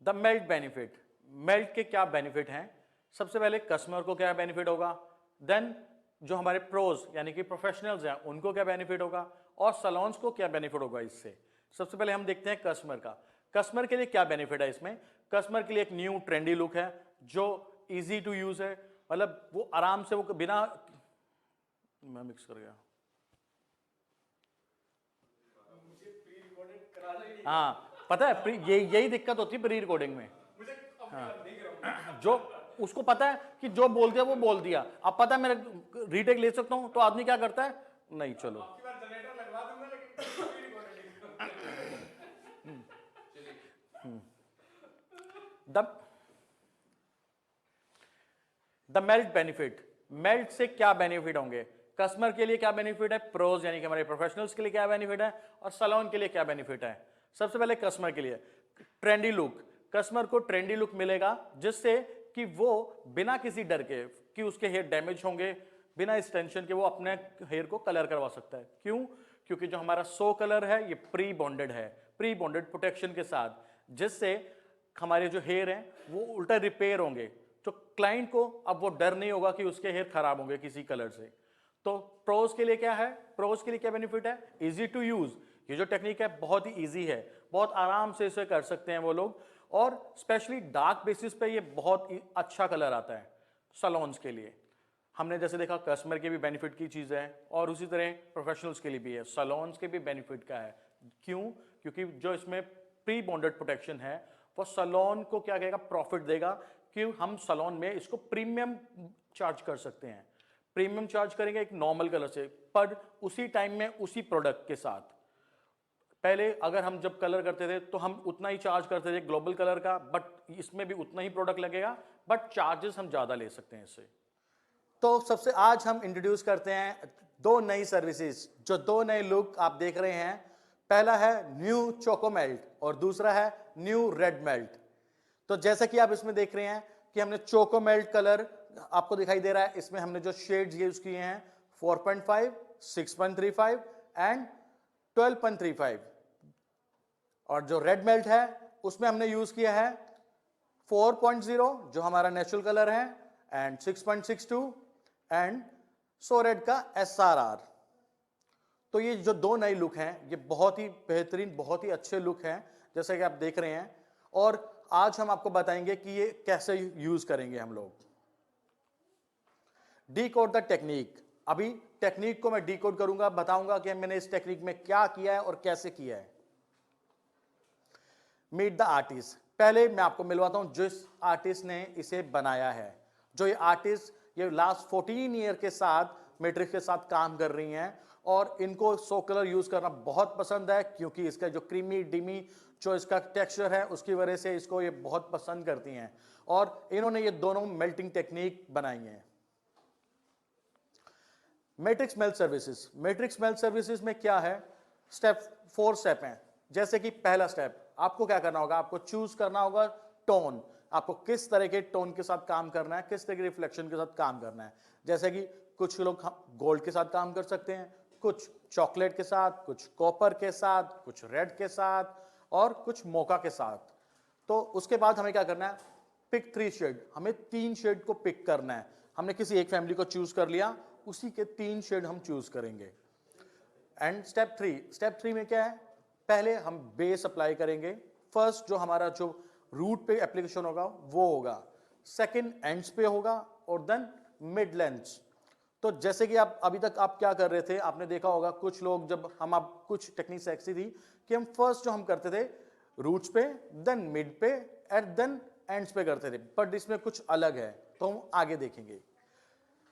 द मेल्ट बेनिफिट, मेल्ट के क्या बेनिफिट हैं। सबसे पहले कस्टमर को क्या बेनिफिट होगा, देन जो हमारे प्रोज यानी कि प्रोफेशनल्स हैं उनको क्या बेनिफिट होगा और सैलून्स को क्या बेनिफिट होगा इससे। सबसे पहले हम देखते हैं कस्टमर का। कस्टमर के लिए क्या बेनिफिट है इसमें। कस्टमर के लिए एक न्यू ट्रेंडी लुक है जो इजी टू यूज है, मतलब वो आराम से, वो बिना, मैं मिक्स कर गया, हाँ पता है यही दिक्कत होती है प्री रिकॉर्डिंग में। हाँ। जो उसको पता है कि जो बोल दिया वो बोल दिया, अब पता है मेरा रीटेक ले सकता हूं, तो आदमी क्या करता है, नहीं चलो द मेल्ट बेनिफिट। मेल्ट से क्या बेनिफिट होंगे, कस्टमर के लिए क्या बेनिफिट है, प्रोज यानी कि हमारे प्रोफेशनल्स के लिए क्या बेनिफिट है, और सैलून के लिए क्या बेनिफिट है। सबसे पहले कस्टमर के लिए ट्रेंडी लुक। कस्टमर को ट्रेंडी लुक मिलेगा जिससे कि वो बिना किसी डर के कि उसके हेयर डैमेज होंगे, बिना इस टेंशन के वो अपने हेयर को कलर करवा सकता है। क्यों, क्योंकि जो हमारा सो कलर है ये प्री बॉन्डेड है, प्री बॉन्डेड प्रोटेक्शन के साथ, जिससे हमारे जो हेयर हैं वो उल्टा रिपेयर होंगे। तो क्लाइंट को अब वो डर नहीं होगा कि उसके हेयर खराब होंगे किसी कलर से। तो प्रोज के लिए क्या है, प्रोज के लिए क्या बेनिफिट है, इजी टू यूज। ये जो टेक्निक है बहुत ही इजी है, बहुत आराम से इसे कर सकते हैं वो लोग, और स्पेशली डार्क बेसिस पे ये बहुत ही अच्छा कलर आता है सैलून्स के लिए। हमने जैसे देखा कस्टमर के भी बेनिफिट की चीज़ है और उसी तरह प्रोफेशनल्स के लिए भी है, सैलून्स के भी बेनिफिट का है। क्यों, क्योंकि जो इसमें प्री बॉन्डेड प्रोटेक्शन है वो सैलून को क्या कहेगा, प्रॉफिट देगा कि हम सैलून में इसको प्रीमियम चार्ज कर सकते हैं। प्रीमियम चार्ज करेंगे एक नॉर्मल कलर से, पर उसी टाइम में उसी प्रोडक्ट के साथ। पहले अगर हम जब कलर करते थे तो हम उतना ही चार्ज करते थे ग्लोबल कलर का, बट इसमें भी उतना ही प्रोडक्ट लगेगा, बट चार्जेस हम ज़्यादा ले सकते हैं इससे। तो सबसे आज हम इंट्रोड्यूस करते हैं दो नई सर्विसेज, जो दो नए लुक आप देख रहे हैं। पहला है न्यू चोको मेल्ट और दूसरा है न्यू रेड मेल्ट। तो जैसा कि आप इसमें देख रहे हैं कि हमने चोको मेल्ट कलर आपको दिखाई दे रहा है, इसमें हमने जो शेड्स यूज किए हैं 4.5, 6.35 एंड 12.35, और जो रेड मेल्ट है उसमें हमने यूज किया है 4.0 जो हमारा नेचुरल कलर है, एंड 6.62 एंड सो रेड का SRR। तो ये जो दो नए लुक हैं ये बहुत ही बेहतरीन, बहुत ही अच्छे लुक हैं जैसे कि आप देख रहे हैं, और आज हम आपको बताएंगे कि ये कैसे यूज करेंगे हम लोग। Decode the technique. अभी टेक्निक को मैं डीकोड करूंगा, बताऊंगा कि मैंने इस टेक्निक में क्या किया है और कैसे किया है। Meet the artist. पहले मैं आपको मिलवाता हूं जिस आर्टिस्ट ने इसे बनाया है। जो ये आर्टिस्ट ये लास्ट 14 ईयर के साथ मैट्रिक्स के साथ काम कर रही हैं, और इनको सो कलर यूज करना बहुत पसंद है, क्योंकि इसका जो क्रीमी डिमी जो इसका टेक्सचर है उसकी वजह से इसको ये बहुत पसंद करती हैं, और इन्होंने ये दोनों मेल्टिंग टेक्निक बनाई है। Matrix melt services. Matrix melt services में क्या है, स्टेप 4 स्टेप हैं। जैसे कि पहला स्टेप आपको क्या करना होगा, आपको चूज करना होगा टोन, आपको किस तरह के टोन के साथ काम करना है, किस तरह के रिफ्लेक्शन के साथ काम करना है। जैसे कि कुछ लोग गोल्ड के साथ काम कर सकते हैं, कुछ चॉकलेट के साथ, कुछ कॉपर के साथ, कुछ रेड के साथ, और कुछ मोका के साथ। तो उसके बाद हमें क्या करना है, पिक 3 शेड, हमें 3 शेड को पिक करना है। हमने किसी एक फैमिली को चूज कर लिया, उसी के 3 शेड हम चूज करेंगे। एंड स्टेप 3 में क्या है, पहले हम बेस अप्लाई करेंगे। फर्स्ट जो हमारा जो रूट पे एप्लीकेशन होगा वो होगा, सेकंड एंड्स पे होगा, और देन मिड लेंथ्स। तो जैसे कि आप अभी तक आप क्या कर रहे थे, आपने देखा होगा कुछ लोग जब हम आप कुछ टेक्निक्स ऐसी थी कि हम फर्स्ट जो हम करते थे रूट्स पे, देन मिड पे, एंड देन एंड्स पे करते थे, बट इसमें कुछ अलग है तो हम आगे देखेंगे।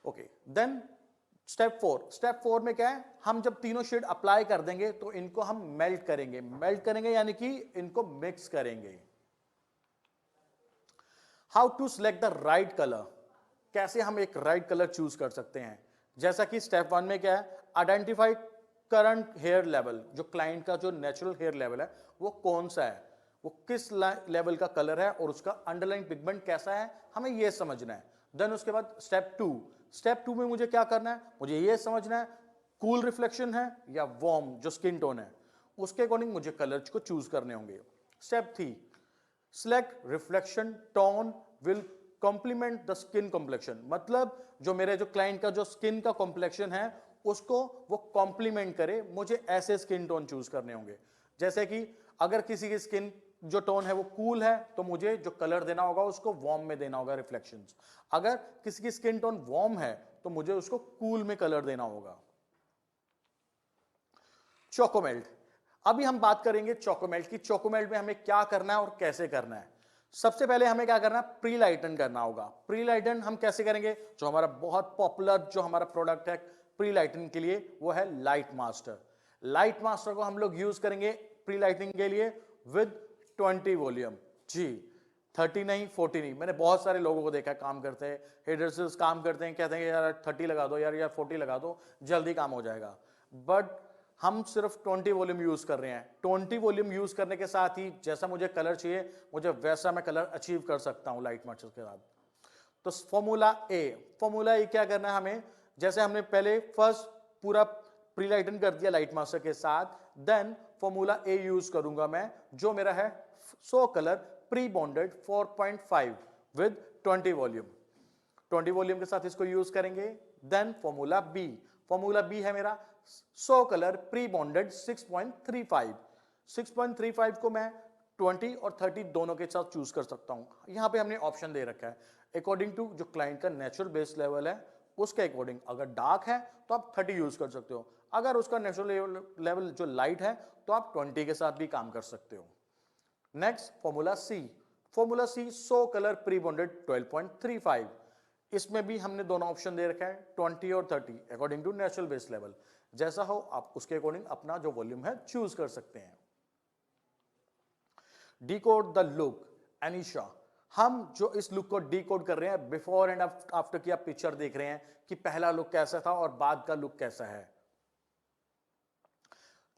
ओके, देन स्टेप 4 में क्या है, हम जब तीनों शेड अप्लाई कर देंगे तो इनको हम मेल्ट करेंगे यानी कि इनको मिक्स करेंगे। How to select the right colour, कैसे हम एक राइट कलर चूज कर सकते हैं। जैसा कि स्टेप 1 में क्या है, आइडेंटिफाई करंट हेयर लेवल, जो क्लाइंट का जो नेचुरल हेयर लेवल है वो कौन सा है, वो किस लेवल का कलर है, और उसका अंडरलाइन पिगमेंट कैसा है, हमें यह समझना है। देन उसके बाद स्टेप 2 में मुझे क्या करना है, मुझे यह समझना है कूल रिफ्लेक्शन है या वार्म जो स्किन टोन है, उसके अकॉर्डिंग मुझे कलर्स को चूज करने होंगे। Step 3, select reflection tone will complement the skin complexion, मतलब जो मेरे जो क्लाइंट का जो स्किन का कॉम्प्लेक्शन है उसको वो कॉम्प्लीमेंट करे, मुझे ऐसे स्किन टोन चूज करने होंगे। जैसे कि अगर किसी की स्किन जो टोन है वो कूल है तो मुझे जो कलर देना होगा उसको वार्म में देना होगा, रिफ्लेक्शंस। अगर किसी की स्किन टोन वार्म है तो मुझे उसको कूल में कलर देना होगा। चोकोमेल्ट, अभी हम बात करेंगे चोकोमेल्ट की। चोकोमेल्ट में हमें क्या करना है और कैसे करना है। सबसे पहले हमें क्या करना है, प्री लाइटन करना होगा। प्री लाइटन हम कैसे करेंगे, जो हमारा बहुत पॉपुलर जो हमारा प्रोडक्ट है प्री लाइटनिंग के लिए वो है लाइट मास्टर। लाइट मास्टर को हम लोग यूज करेंगे प्री लाइटनिंग के लिए विद 20 वॉल्यूम। जी 30 नहीं 40 नहीं, मैंने बहुत सारे लोगों को देखा है काम करते हैं, हेडर्स काम करते हैं, कहते हैं यार 30 लगा दो यार 40 लगा दो जल्दी काम हो जाएगा, बट हम सिर्फ 20 वॉल्यूम यूज कर रहे हैं। 20 वॉल्यूम यूज करने के साथ ही जैसा मुझे कलर चाहिए मुझे वैसा मैं कलर अचीव कर सकता हूं लाइट मास्टर के साथ। तो फॉर्मूला ए क्या करना है हमें, जैसे हमने पहले फर्स्ट पूरा प्री लाइटन कर दिया लाइट मास्टर के साथ, देन फॉर्मूला ए यूज करूंगा मैं, जो मेरा है 100 colour pre bonded 4.5 with 20 volume. 20 volume के साथ इसको यूज करेंगे। देन फॉर्मूला बी है मेरा 100 कलर प्री बॉन्डेड 6.35। 6.35 को मैं 20 और 30 दोनों के साथ चूज कर सकता हूं। यहां पे हमने ऑप्शन दे रखा है अकॉर्डिंग टू जो क्लाइंट का नेचुरल बेस लेवल है उसके अकॉर्डिंग। अगर डार्क है तो आप 30 यूज कर सकते हो, अगर उसका नेचुरल लेवल जो लाइट है तो आप 20 के साथ भी काम कर सकते हो। Next formula C 100 colour pre bonded 12.35। इसमें भी हमने दोनों ऑप्शन दे रखा है 20 और 30 according to natural base level. जैसा हो आप उसके अकॉर्डिंग अपना जो वॉल्यूम है चूज कर सकते हैं। डिकोड द लुक एनिशा, हम जो इस लुक को डिकोड कर रहे हैं बिफोर एंड आफ्टर की आप पिक्चर देख रहे हैं कि पहला लुक कैसा था और बाद का लुक कैसा है।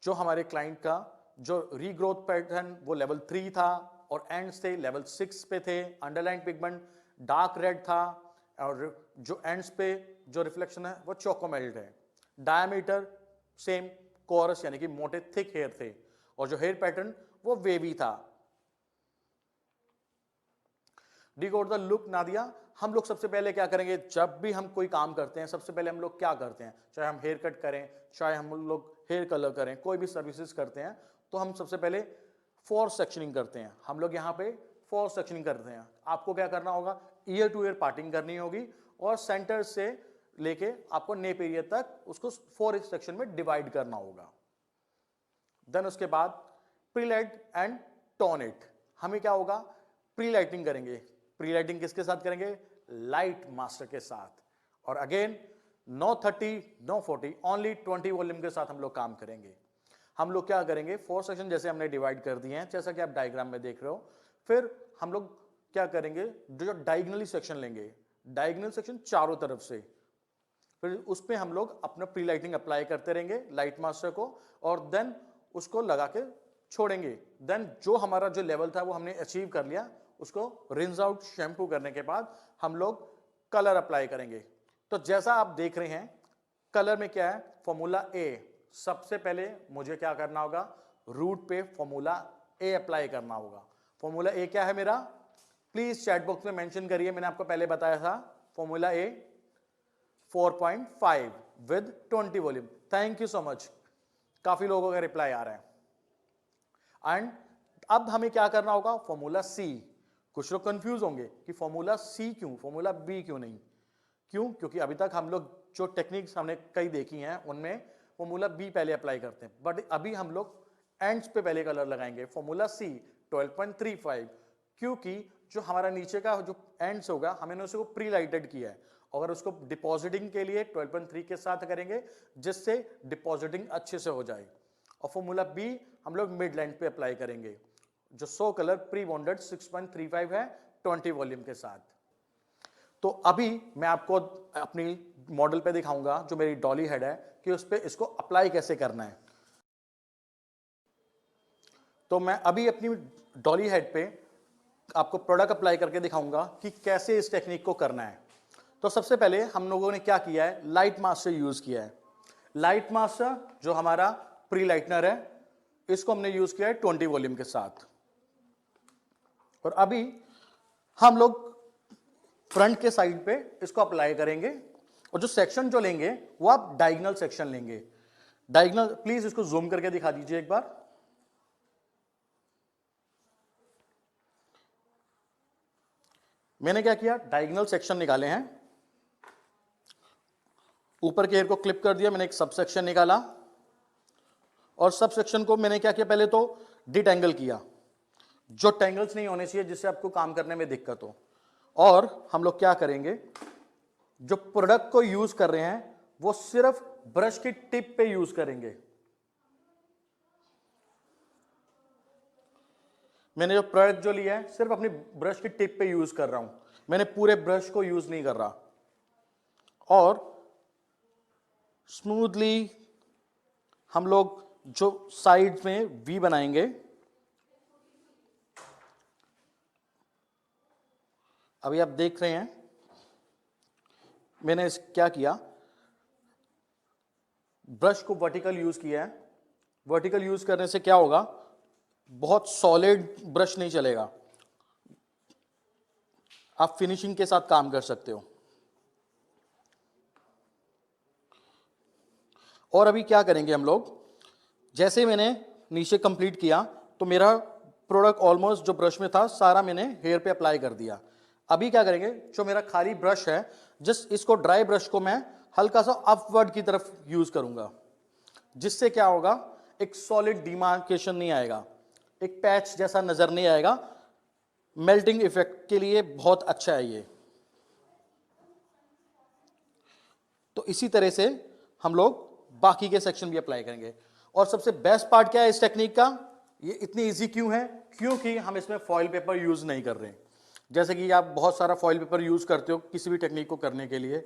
जो हमारे क्लाइंट का जो रीग्रोथ पैटर्न वो लेवल 3 था और एंड्स थे लेवल 6 पे थे। अंडरलाइन पिगमेंट डार्क रेड था और जो एंड्स पे जो रिफ्लेक्शन है वो चोकोमेल्ट है। डायमीटर सेम कोरस यानी कि मोटे थिक हेयर थे और जो हेयर पैटर्न वो वेवी था। डिकोड द लुक नादिया, हम लोग सबसे पहले क्या करेंगे, जब भी हम कोई काम करते हैं सबसे पहले हम लोग क्या करते हैं, चाहे हम हेयर कट करें चाहे हम लोग हेयर कलर करें, कोई भी सर्विसेज करते हैं तो हम सबसे पहले 4 सेक्शनिंग करते हैं। हम लोग यहाँ पे 4 सेक्शनिंग करते हैं। आपको क्या करना होगा, ईयर टू ईयर पार्टिंग करनी होगी और सेंटर से लेके आपको नेप एरिया तक उसको 4 सेक्शन में डिवाइड करना होगा। देन उसके बाद प्रीलाइट एंड टोन इट, हमें क्या होगा प्री लाइटिंग करेंगे। प्री लाइटिंग किसके साथ करेंगे, लाइट मास्टर के साथ। और again no 30 no 40 only 20 volume के साथ हम लोग काम करेंगे। हम लोग क्या करेंगे 4 सेक्शन जैसे हमने डिवाइड कर दिए हैं जैसा कि आप डायग्राम में देख रहे हो। फिर हम लोग क्या करेंगे, जो डायगोनली सेक्शन लेंगे, डायगोनल सेक्शन चारों तरफ से, फिर उस पर हम लोग अपना प्री लाइटिंग अप्लाई करते रहेंगे लाइट मास्टर को और देन उसको लगा के छोड़ेंगे। देन जो हमारा जो लेवल था वो हमने अचीव कर लिया, उसको रिंस आउट शैम्पू करने के बाद हम लोग कलर अप्लाई करेंगे। तो जैसा आप देख रहे हैं कलर में क्या है, फॉर्मूला ए। सबसे पहले मुझे क्या करना होगा, रूट पे फॉर्मूला ए अप्लाई करना होगा। फॉर्मूला ए क्या है मेरा, प्लीज चैट बॉक्स में मेंशन करिए, मैंने आपको पहले बताया था। Formula A 4.5 with 20 volume. Thank you so much, काफी लोगों का रिप्लाई आ रहा है। एंड अब हमें क्या करना होगा, फॉर्मूला सी। कुछ लोग कंफ्यूज होंगे कि फॉर्मूला सी क्यों, फॉर्मूला बी क्यों नहीं। क्यों, क्योंकि अभी तक हम लोग जो टेक्निक्स हमने कई देखी हैं उनमें फॉर्मूला बी पहले अप्लाई करते हैं, बट अभी हम लोग एंड्स पे पहले कलर लगाएंगे। फॉर्मूला सी 12.35, क्योंकि जो हमारा नीचे का जो एंड्स होगा हमने उसको प्री लाइटेड किया है, अगर उसको डिपॉजिटिंग के लिए 12.3 के साथ करेंगे जिससे डिपॉजिटिंग अच्छे से हो जाए। और फॉर्मूला बी हम लोग मिड लाइन पे अप्लाई करेंगे, जो 100 कलर प्री बॉन्डेड 6.35 है 20 वॉल्यूम के साथ। तो अभी मैं आपको अपनी मॉडल पे दिखाऊंगा जो मेरी डॉली हेड है कि उस पे इसको अप्लाई कैसे करना है। तो मैं अभी अपनी डॉली हेड पे आपको प्रोडक्ट अप्लाई करके दिखाऊंगा कि कैसे इस टेक्निक को करना है। तो सबसे पहले हम लोगों ने क्या किया है, लाइट मास्टर यूज किया है। लाइट मास्टर जो हमारा प्री लाइटनर है इसको हमने यूज किया है 20 वॉल्यूम के साथ। और अभी हम लोग फ्रंट के साइड पे इसको अप्लाई करेंगे, और जो सेक्शन जो लेंगे वो आप डायगोनल सेक्शन लेंगे। डायगोनल, प्लीज इसको जूम करके दिखा दीजिए एक बार। मैंने क्या किया, डायगोनल सेक्शन निकाले हैं, ऊपर के हेयर को क्लिप कर दिया, मैंने एक सब सेक्शन निकाला, और सब सेक्शन को मैंने क्या किया, पहले तो डिटेंगल किया, जो टेंगल्स नहीं होने चाहिए जिससे आपको काम करने में दिक्कत हो। और हम लोग क्या करेंगे, जो प्रोडक्ट को यूज कर रहे हैं वो सिर्फ ब्रश की टिप पे यूज करेंगे। मैंने जो प्रोडक्ट जो लिया है सिर्फ अपनी ब्रश की टिप पे यूज कर रहा हूं, मैंने पूरे ब्रश को यूज नहीं कर रहा। और स्मूथली हम लोग जो साइड में वी बनाएंगे, अभी आप देख रहे हैं मैंने क्या किया, ब्रश को वर्टिकल यूज किया है। वर्टिकल यूज करने से क्या होगा, बहुत सॉलिड ब्रश नहीं चलेगा, आप फिनिशिंग के साथ काम कर सकते हो। और अभी क्या करेंगे हम लोग, जैसे मैंने नीचे कंप्लीट किया तो मेरा प्रोडक्ट ऑलमोस्ट जो ब्रश में था सारा मैंने हेयर पे अप्लाई कर दिया। अभी क्या करेंगे, जो मेरा खाली ब्रश है, जिस इसको ड्राई ब्रश को मैं हल्का सा अपवर्ड की तरफ यूज करूंगा, जिससे क्या होगा, एक सॉलिड डिमार्केशन नहीं आएगा, एक पैच जैसा नजर नहीं आएगा। मेल्टिंग इफेक्ट के लिए बहुत अच्छा है ये। तो इसी तरह से हम लोग बाकी के सेक्शन भी अप्लाई करेंगे। और सबसे बेस्ट पार्ट क्या है इस टेक्निक का, ये इतनी इजी क्यों है, क्योंकि हम इसमें फॉइल पेपर यूज नहीं कर रहे हैं। जैसे कि आप बहुत सारा फॉइल पेपर यूज करते हो किसी भी टेक्निक को करने के लिए,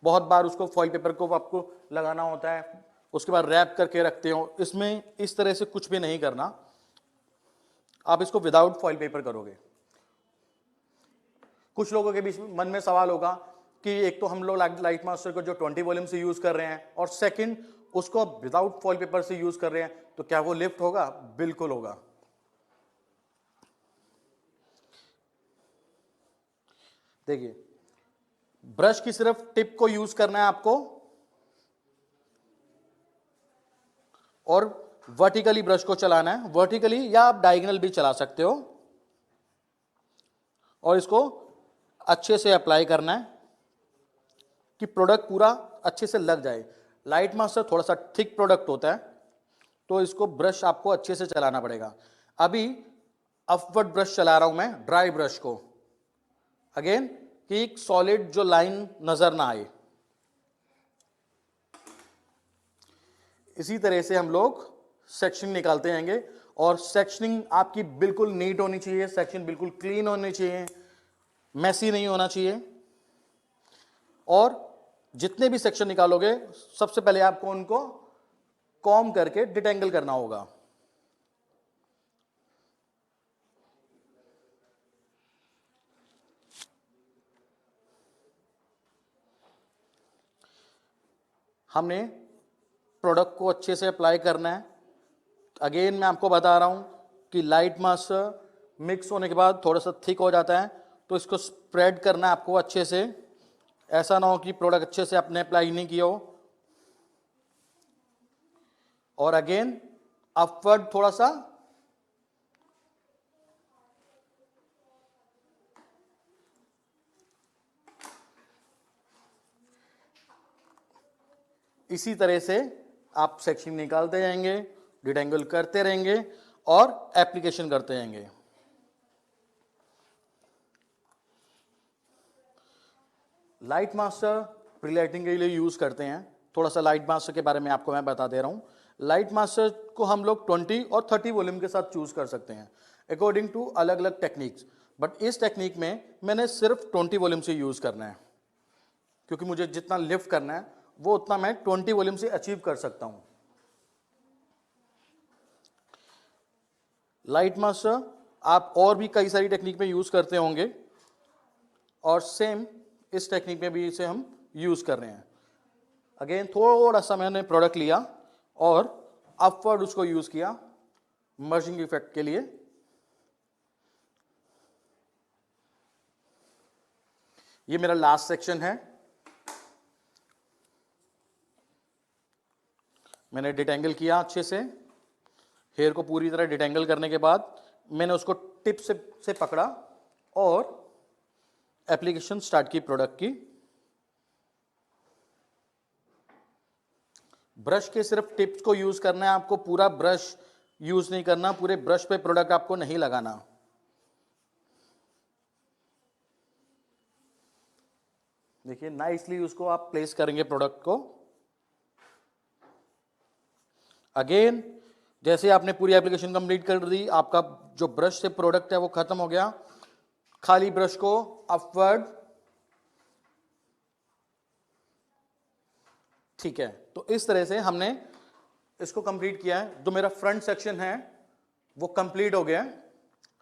बहुत बार उसको फॉइल पेपर को आपको लगाना होता है, उसके बाद रैप करके रखते हो। इसमें इस तरह से कुछ भी नहीं करना, आप इसको विदाउट फॉइल पेपर करोगे। कुछ लोगों के बीच मन में सवाल होगा कि एक तो हम लोग लाइट मास्टर को जो 20 वॉल्यूम से यूज कर रहे हैं, और सेकंड उसको विदाउट फॉइल पेपर से यूज कर रहे हैं, तो क्या वो लिफ्ट होगा? बिल्कुल होगा। देखिए, ब्रश की सिर्फ टिप को यूज करना है आपको, और वर्टिकली ब्रश को चलाना है, वर्टिकली या आप डायगोनल भी चला सकते हो, और इसको अच्छे से अप्लाई करना है कि प्रोडक्ट पूरा अच्छे से लग जाए। लाइट मास्टर थोड़ा सा थिक प्रोडक्ट होता है, तो इसको ब्रश आपको अच्छे से चलाना पड़ेगा। अभी अपवर्ड ब्रश चला रहा हूं मैं, ड्राई ब्रश को, अगेन कि एक सॉलिड जो लाइन नजर ना आए। इसी तरह से हम लोग सेक्शनिंग निकालते जाएंगे, और सेक्शनिंग आपकी बिल्कुल नीट होनी चाहिए, सेक्शन बिल्कुल क्लीन होनी चाहिए, मैसी नहीं होना चाहिए। और जितने भी सेक्शन निकालोगे सबसे पहले आपको उनको कॉम करके डिटेंगल करना होगा। हमने प्रोडक्ट को अच्छे से अप्लाई करना है। अगेन मैं आपको बता रहा हूं कि लाइट मास्टर मिक्स होने के बाद थोड़ा सा थिक हो जाता है, तो इसको स्प्रेड करना है आपको अच्छे से। ऐसा ना हो कि प्रोडक्ट अच्छे से आपने अप्लाई नहीं किया हो। और अगेन अपवर्ड थोड़ा सा, इसी तरह से आप सेक्शन निकालते जाएंगे, डिटेंगल करते रहेंगे और एप्लीकेशन करते जाएंगे। लाइट मास्टर प्रीलाइटिंग के लिए यूज करते हैं। थोड़ा सा लाइट मास्टर के बारे में आपको मैं बता दे रहा हूं। लाइट मास्टर को हम लोग 20 और 30 वॉल्यूम के साथ चूज कर सकते हैं अकॉर्डिंग टू अलग अलग टेक्निक्स, बट इस टेक्निक में मैंने सिर्फ 20 वॉल्यूम से यूज करना है, क्योंकि मुझे जितना लिफ्ट करना है वो उतना मैं 20 वॉल्यूम से अचीव कर सकता हूं। लाइट मास्टर आप और भी कई सारी टेक्निक में यूज करते होंगे, और सेम इस टेक्निक में भी इसे हम यूज कर रहे हैं। अगेन थोड़ा सा मैंने प्रोडक्ट लिया और अपवर्ड उसको यूज किया मर्जिंग इफेक्ट के लिए। ये मेरा लास्ट सेक्शन है। मैंने डिटेंगल किया अच्छे से, हेयर को पूरी तरह डिटेंगल करने के बाद मैंने उसको टिप से पकड़ा और एप्लीकेशन स्टार्ट की प्रोडक्ट की। ब्रश के सिर्फ टिप्स को यूज करना है आपको, पूरा ब्रश यूज नहीं करना, पूरे ब्रश पे प्रोडक्ट आपको नहीं लगाना। देखिए नाइसली उसको आप प्लेस करेंगे प्रोडक्ट को। अगेन जैसे आपने पूरी एप्लीकेशन कंप्लीट कर दी, आपका जो ब्रश से प्रोडक्ट है वो खत्म हो गया। खाली ब्रश को अपवर्ड, ठीक है। तो इस तरह से हमने इसको कंप्लीट किया है। जो मेरा फ्रंट सेक्शन है वो कंप्लीट हो गया है।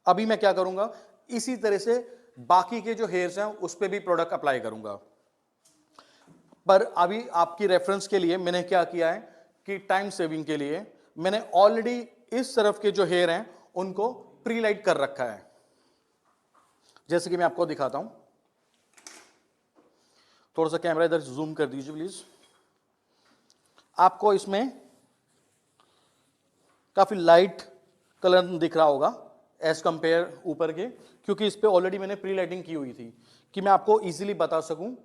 अभी मैं क्या करूंगा, इसी तरह से बाकी के जो हेयर्स हैं उस पर भी प्रोडक्ट अप्लाई करूंगा। पर अभी आपकी रेफरेंस के लिए मैंने क्या किया है कि टाइम सेविंग के लिए मैंने ऑलरेडी इस तरफ के जो हेयर हैं उनको प्री लाइट कर रखा है, जैसे कि मैं आपको दिखाता हूं। थोड़ा सा कैमरा इधर जूम कर दीजिए प्लीज। आपको इसमें काफी लाइट कलर दिख रहा होगा एज कंपेयर ऊपर के, क्योंकि इस पे ऑलरेडी मैंने प्री लाइटिंग की हुई थी कि मैं आपको इजीली बता सकूं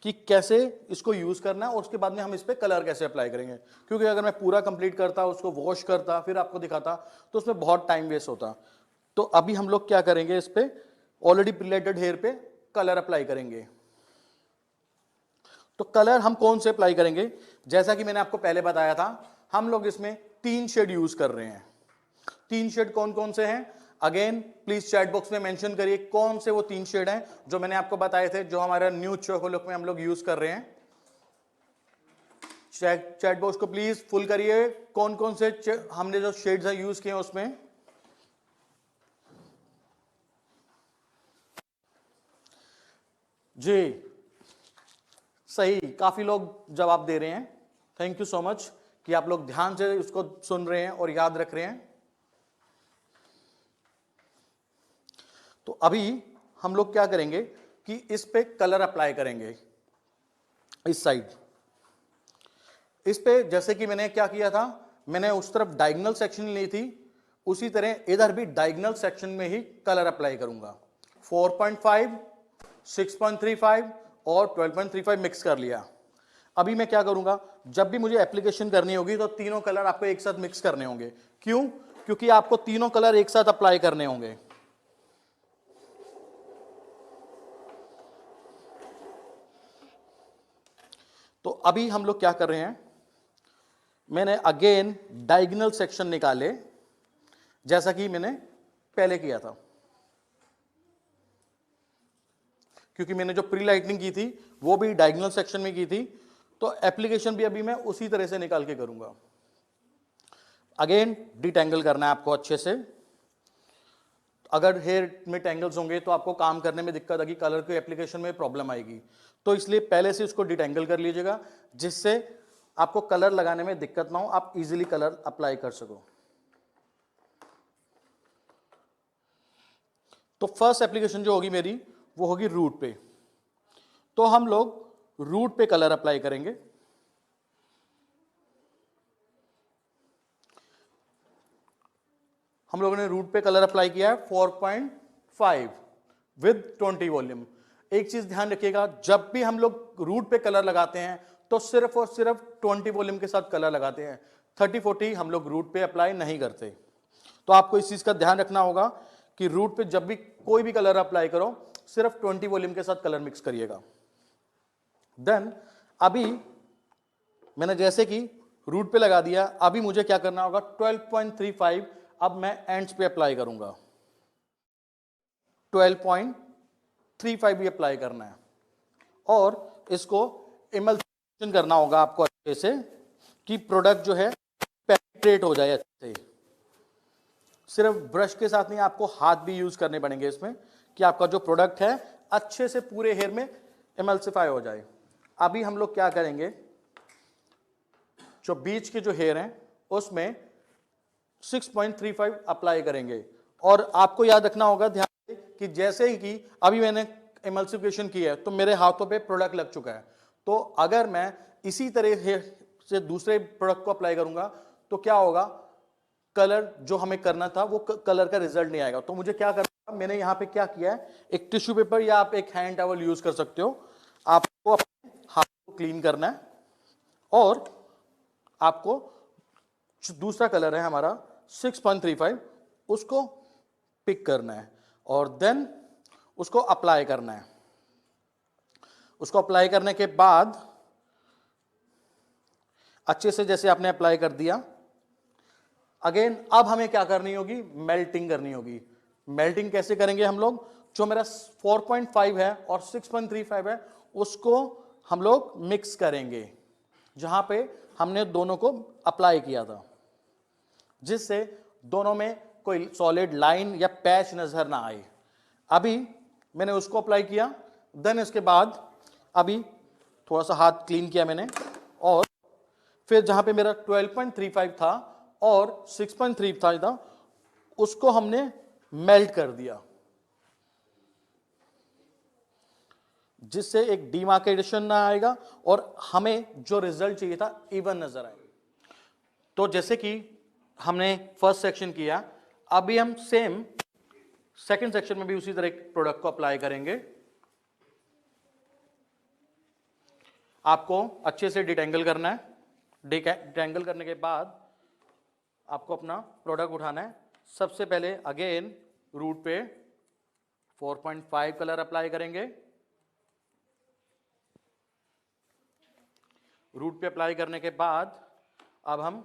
कि कैसे इसको यूज करना है और उसके बाद में हम इस पे कलर कैसे अप्लाई करेंगे। क्योंकि अगर मैं पूरा कंप्लीट करता, उसको वॉश करता, फिर आपको दिखाता तो उसमें बहुत टाइम वेस्ट होता। तो अभी हम लोग क्या करेंगे, इस पे ऑलरेडी प्रीलाइटेड हेयर पे कलर अप्लाई करेंगे। तो कलर हम कौन से अप्लाई करेंगे, जैसा कि मैंने आपको पहले बताया था, हम लोग इसमें 3 शेड यूज कर रहे हैं। 3 शेड कौन कौन से हैं, अगेन प्लीज चैट बॉक्स में मेंशन करिए कौन से वो 3 शेड हैं जो मैंने आपको बताए थे, जो हमारा न्यू चोको लुक में हम लोग यूज कर रहे हैं। चैट बॉक्स को प्लीज फुल करिए, कौन कौन से हमने जो शेड्स हैं यूज किए उसमें। जी सही, काफी लोग जवाब दे रहे हैं। थैंक यू सो मच कि आप लोग ध्यान से उसको सुन रहे हैं और याद रख रहे हैं। तो अभी हम लोग क्या करेंगे कि इस पे कलर अप्लाई करेंगे इस साइड। इस पे जैसे कि मैंने क्या किया था, मैंने उस तरफ डायगोनल सेक्शन ली थी, उसी तरह इधर भी डायगोनल सेक्शन में ही कलर अप्लाई करूंगा। 4.5, 6.35 और 12.35 मिक्स कर लिया। अभी मैं क्या करूंगा, जब भी मुझे एप्लीकेशन करनी होगी तो तीनों कलर आपको एक साथ मिक्स करने होंगे। क्यों, क्योंकि आपको तीनों कलर एक साथ अप्लाई करने होंगे। तो अभी हम लोग क्या कर रहे हैं, मैंने अगेन डायगोनल सेक्शन निकाले जैसा कि मैंने पहले किया था, क्योंकि मैंने जो प्री लाइटनिंग की थी वो भी डायगोनल सेक्शन में की थी। तो एप्लीकेशन भी अभी मैं उसी तरह से निकाल के करूंगा। अगेन डिटेंगल करना है आपको अच्छे से। अगर हेयर में टेंगल्स होंगे तो आपको काम करने में दिक्कत आएगी, कलर की एप्लीकेशन में प्रॉब्लम आएगी। तो इसलिए पहले से उसको डिटेंगल कर लीजिएगा, जिससे आपको कलर लगाने में दिक्कत ना हो, आप इजीली कलर अप्लाई कर सको। तो फर्स्ट एप्लीकेशन जो होगी मेरी वो होगी रूट पे। तो हम लोग रूट पे कलर अप्लाई करेंगे। हम लोगों ने रूट पे कलर अप्लाई किया है 4.5 विद 20 वॉल्यूम। एक चीज ध्यान रखिएगा, जब भी हम लोग रूट पे कलर लगाते हैं तो सिर्फ और सिर्फ 20 वॉल्यूम के साथ कलर लगाते हैं। 30-40 हम लोग रूट पे अप्लाई नहीं करते। तो आपको इस चीज का ध्यान रखना होगा कि रूट पे जब भी कोई भी कलर अप्लाई करो सिर्फ 20 वॉल्यूम के साथ कलर मिक्स करिएगा। देन अभी मैंने जैसे कि रूट पे लगा दिया, अभी मुझे क्या करना होगा, 12.35 अब मैं एंड्स पे अप्लाई करूंगा। 12.35 भी अप्लाई करना है और इसको इमल्सिफिकेशन करना होगा आपको अच्छे से, कि प्रोडक्ट जो है पेनिट्रेट हो जाए अच्छे से। सिर्फ ब्रश के साथ नहीं, आपको हाथ भी यूज करने पड़ेंगे इसमें, कि आपका जो प्रोडक्ट है अच्छे से पूरे हेयर में इमल्सिफाई हो जाए। अभी हम लोग क्या करेंगे, जो बीच के जो हेयर हैं उसमें 6.35 अप्लाई करेंगे। और आपको याद रखना होगा ध्यान से कि जैसे ही कि अभी मैंने इमल्सिफिकेशन की है तो मेरे हाथों पे प्रोडक्ट लग चुका है। तो अगर मैं इसी तरह से दूसरे प्रोडक्ट को अप्लाई करूंगा तो क्या होगा, कलर जो हमें करना था वो कलर का रिजल्ट नहीं आएगा। तो मुझे क्या करना, मैंने यहां पे क्या किया है, एक टिश्यू पेपर या आप एक हैंड टॉवल यूज कर सकते हो। आपको अपने हाथ को क्लीन करना है और आपको जो दूसरा कलर है हमारा 6.35 उसको पिक करना है और देन उसको अप्लाई करना है। उसको अप्लाई करने के बाद अच्छे से जैसे आपने अप्लाई कर दिया, अगेन अब हमें क्या करनी होगी, मेल्टिंग करनी होगी। मेल्टिंग कैसे करेंगे हम लोग, जो मेरा 4.5 है और 6.35 है उसको हम लोग मिक्स करेंगे जहां पे हमने दोनों को अप्लाई किया था, जिससे दोनों में कोई सॉलिड लाइन या पैच नजर ना आए। अभी मैंने उसको अप्लाई किया, देन इसके बाद अभी थोड़ा सा हाथ क्लीन किया मैंने और फिर जहां पे मेरा 12.35 था और 6.35 था उसको हमने मेल्ट कर दिया, जिससे एक डिमार्केशन ना आएगा और हमें जो रिजल्ट चाहिए था इवन नजर आए। तो जैसे कि हमने फर्स्ट सेक्शन किया, अभी हम सेम सेकंड सेक्शन में भी उसी तरह प्रोडक्ट को अप्लाई करेंगे। आपको अच्छे से डिटेंगल करना है। डिटेंगल करने के बाद आपको अपना प्रोडक्ट उठाना है। सबसे पहले अगेन रूट पे 4.5 कलर अप्लाई करेंगे। रूट पे अप्लाई करने के बाद अब हम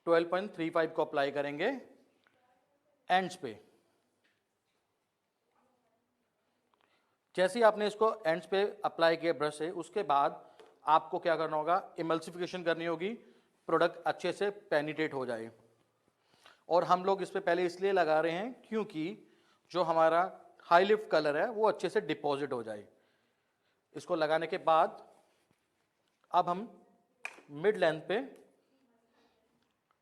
12.35 को अप्लाई करेंगे एंड्स पे। जैसे ही आपने इसको एंड्स पे अप्लाई किया ब्रश से, उसके बाद आपको क्या करना होगा, इमल्सिफिकेशन करनी होगी, प्रोडक्ट अच्छे से पेनिट्रेट हो जाए। और हम लोग इस पे पहले इसलिए लगा रहे हैं क्योंकि जो हमारा हाई लिफ्ट कलर है वो अच्छे से डिपॉजिट हो जाए। इसको लगाने के बाद अब हम मिड लेंथ पे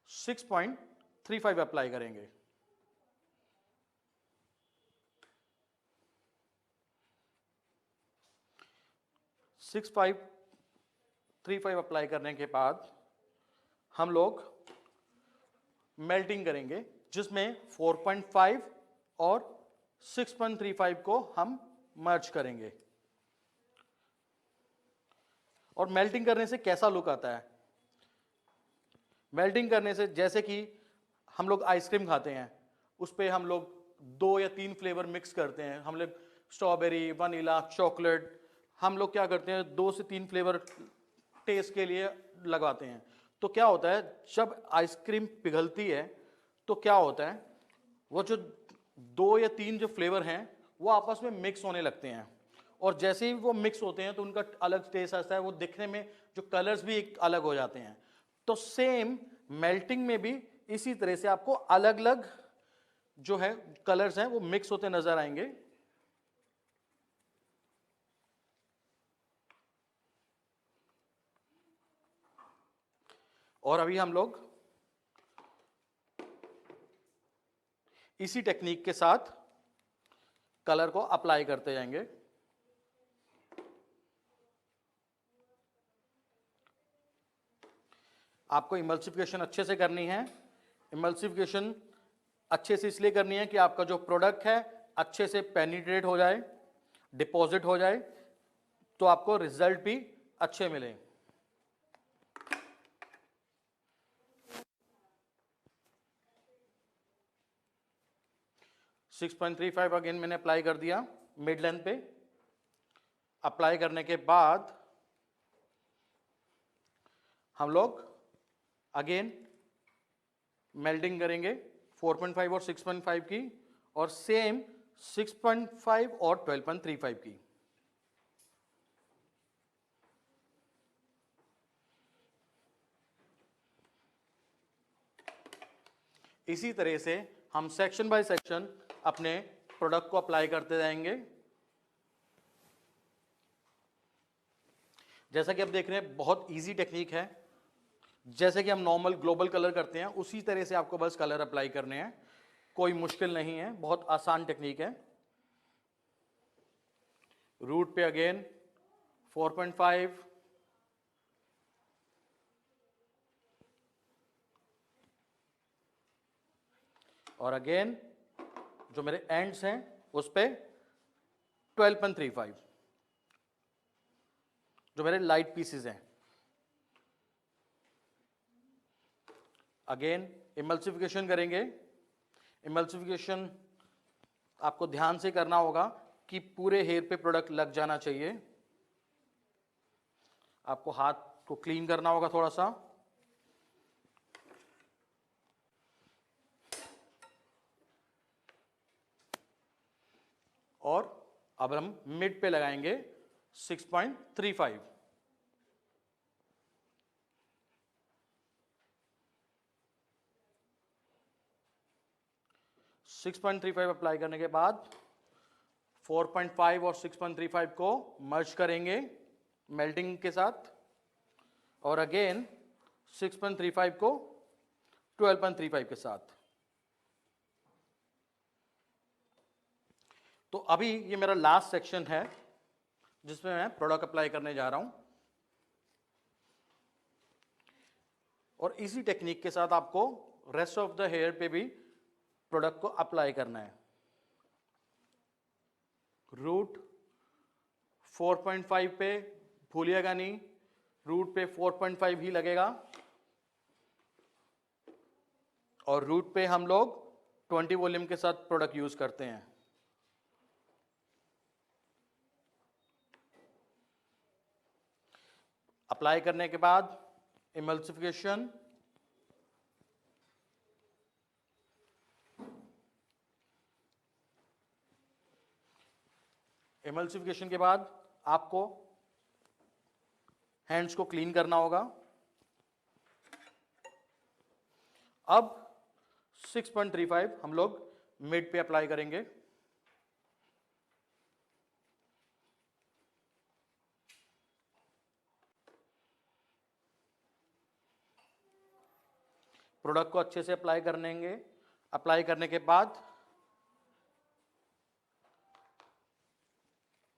6.35 अप्लाई करेंगे। सिक्स 5.35 अप्लाई करने के बाद हम लोग मेल्टिंग करेंगे, जिसमें 4.5 और 6.35 को हम मर्ज करेंगे। और मेल्टिंग करने से कैसा लुक आता है, मेल्टिंग करने से जैसे कि हम लोग आइसक्रीम खाते हैं, उस पर हम लोग 2 या 3 फ्लेवर मिक्स करते हैं। हम लोग स्ट्रॉबेरी, वनीला, चॉकलेट, हम लोग क्या करते हैं 2 से 3 फ्लेवर टेस्ट के लिए लगाते हैं। तो क्या होता है, जब आइसक्रीम पिघलती है तो क्या होता है, वो जो 2 या 3 जो फ्लेवर हैं वो आपस में मिक्स होने लगते हैं। और जैसे ही वो मिक्स होते हैं तो उनका अलग टेस्ट आता है, वो दिखने में जो कलर्स भी एक अलग हो जाते हैं। तो सेम मेल्टिंग में भी इसी तरह से आपको अलग अलग जो है कलर्स हैं वो मिक्स होते नजर आएंगे। और अभी हम लोग इसी टेक्निक के साथ कलर को अप्लाई करते जाएंगे। आपको इमल्सिफिकेशन अच्छे से करनी है। इमल्सिफिकेशन अच्छे से इसलिए करनी है कि आपका जो प्रोडक्ट है अच्छे से पेनिट्रेट हो जाए, डिपॉजिट हो जाए, तो आपको रिजल्ट भी अच्छे मिले। सिक्स 6.35 अगेन मैंने अप्लाई कर दिया मिड लेंथ पे। अप्लाई करने के बाद हम लोग अगेन मेल्टिंग करेंगे 4.5 और 6.5 की, और सेम 6.5 और 12.35 की। इसी तरह से हम सेक्शन बाय सेक्शन अपने प्रोडक्ट को अप्लाई करते जाएंगे। जैसा कि आप देख रहे हैं बहुत इजी टेक्निक है। जैसे कि हम नॉर्मल ग्लोबल कलर करते हैं उसी तरह से आपको बस कलर अप्लाई करने हैं, कोई मुश्किल नहीं है, बहुत आसान टेक्निक है। रूट पे अगेन 4.5, और अगेन जो मेरे एंड्स हैं उस पे 12.35 जो मेरे लाइट पीसेस हैं। अगेन इमल्सिफिकेशन करेंगे। इमल्सिफिकेशन आपको ध्यान से करना होगा कि पूरे हेयर पे प्रोडक्ट लग जाना चाहिए। आपको हाथ को क्लीन करना होगा थोड़ा सा। और अब हम मिड पे लगाएंगे 6.35। सिक्स 6.35 अप्लाई करने के बाद 4.5 और 6.35 को मर्ज करेंगे मेल्टिंग के साथ, और अगेन 6.35 को 12.35 के साथ। तो अभी ये मेरा लास्ट सेक्शन है जिसमें मैं प्रोडक्ट अप्लाई करने जा रहा हूं, और इसी टेक्निक के साथ आपको रेस्ट ऑफ द हेयर पे भी प्रोडक्ट को अप्लाई करना है। रूट 4.5 पे भूलिएगा नहीं, रूट पे 4.5 ही लगेगा, और रूट पे हम लोग 20 वॉल्यूम के साथ प्रोडक्ट यूज करते हैं। अप्लाई करने के बाद इमल्सिफिकेशन, इमल्सिफिकेशन के बाद आपको हैंड्स को क्लीन करना होगा। अब 6.35 हम लोग मिड पे अप्लाई करेंगे। प्रोडक्ट को अच्छे से अप्लाई करेंगे। अप्लाई करने के बाद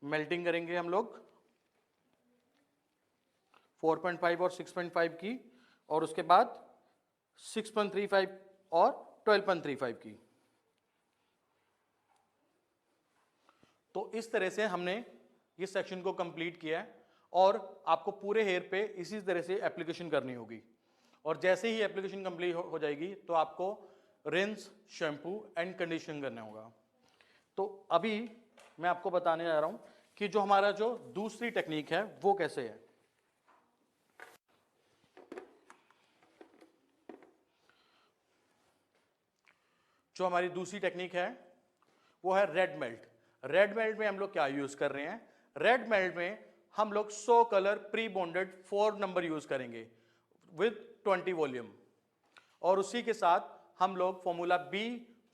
मेल्टिंग करेंगे हम लोग 4.5 और 6.5 की, और उसके बाद 6.35 और 12.35 की। तो इस तरह से हमने इस सेक्शन को कंप्लीट किया है, और आपको पूरे हेयर पे इसी तरह से एप्लीकेशन करनी होगी। और जैसे ही एप्लीकेशन कंप्लीट हो जाएगी तो आपको रिंस, शैम्पू एंड कंडीशनिंग करना होगा। तो अभी मैं आपको बताने जा रहा हूं कि जो हमारा जो दूसरी टेक्निक है वो कैसे है। जो हमारी दूसरी टेक्निक है वो है रेड मेल्ट। रेड मेल्ट में हम लोग क्या यूज कर रहे हैं? रेड मेल्ट में हम लोग 100 colour pre bonded 4 number use करेंगे विद 20 वॉल्यूम, और उसी के साथ हम लोग फॉर्मूला बी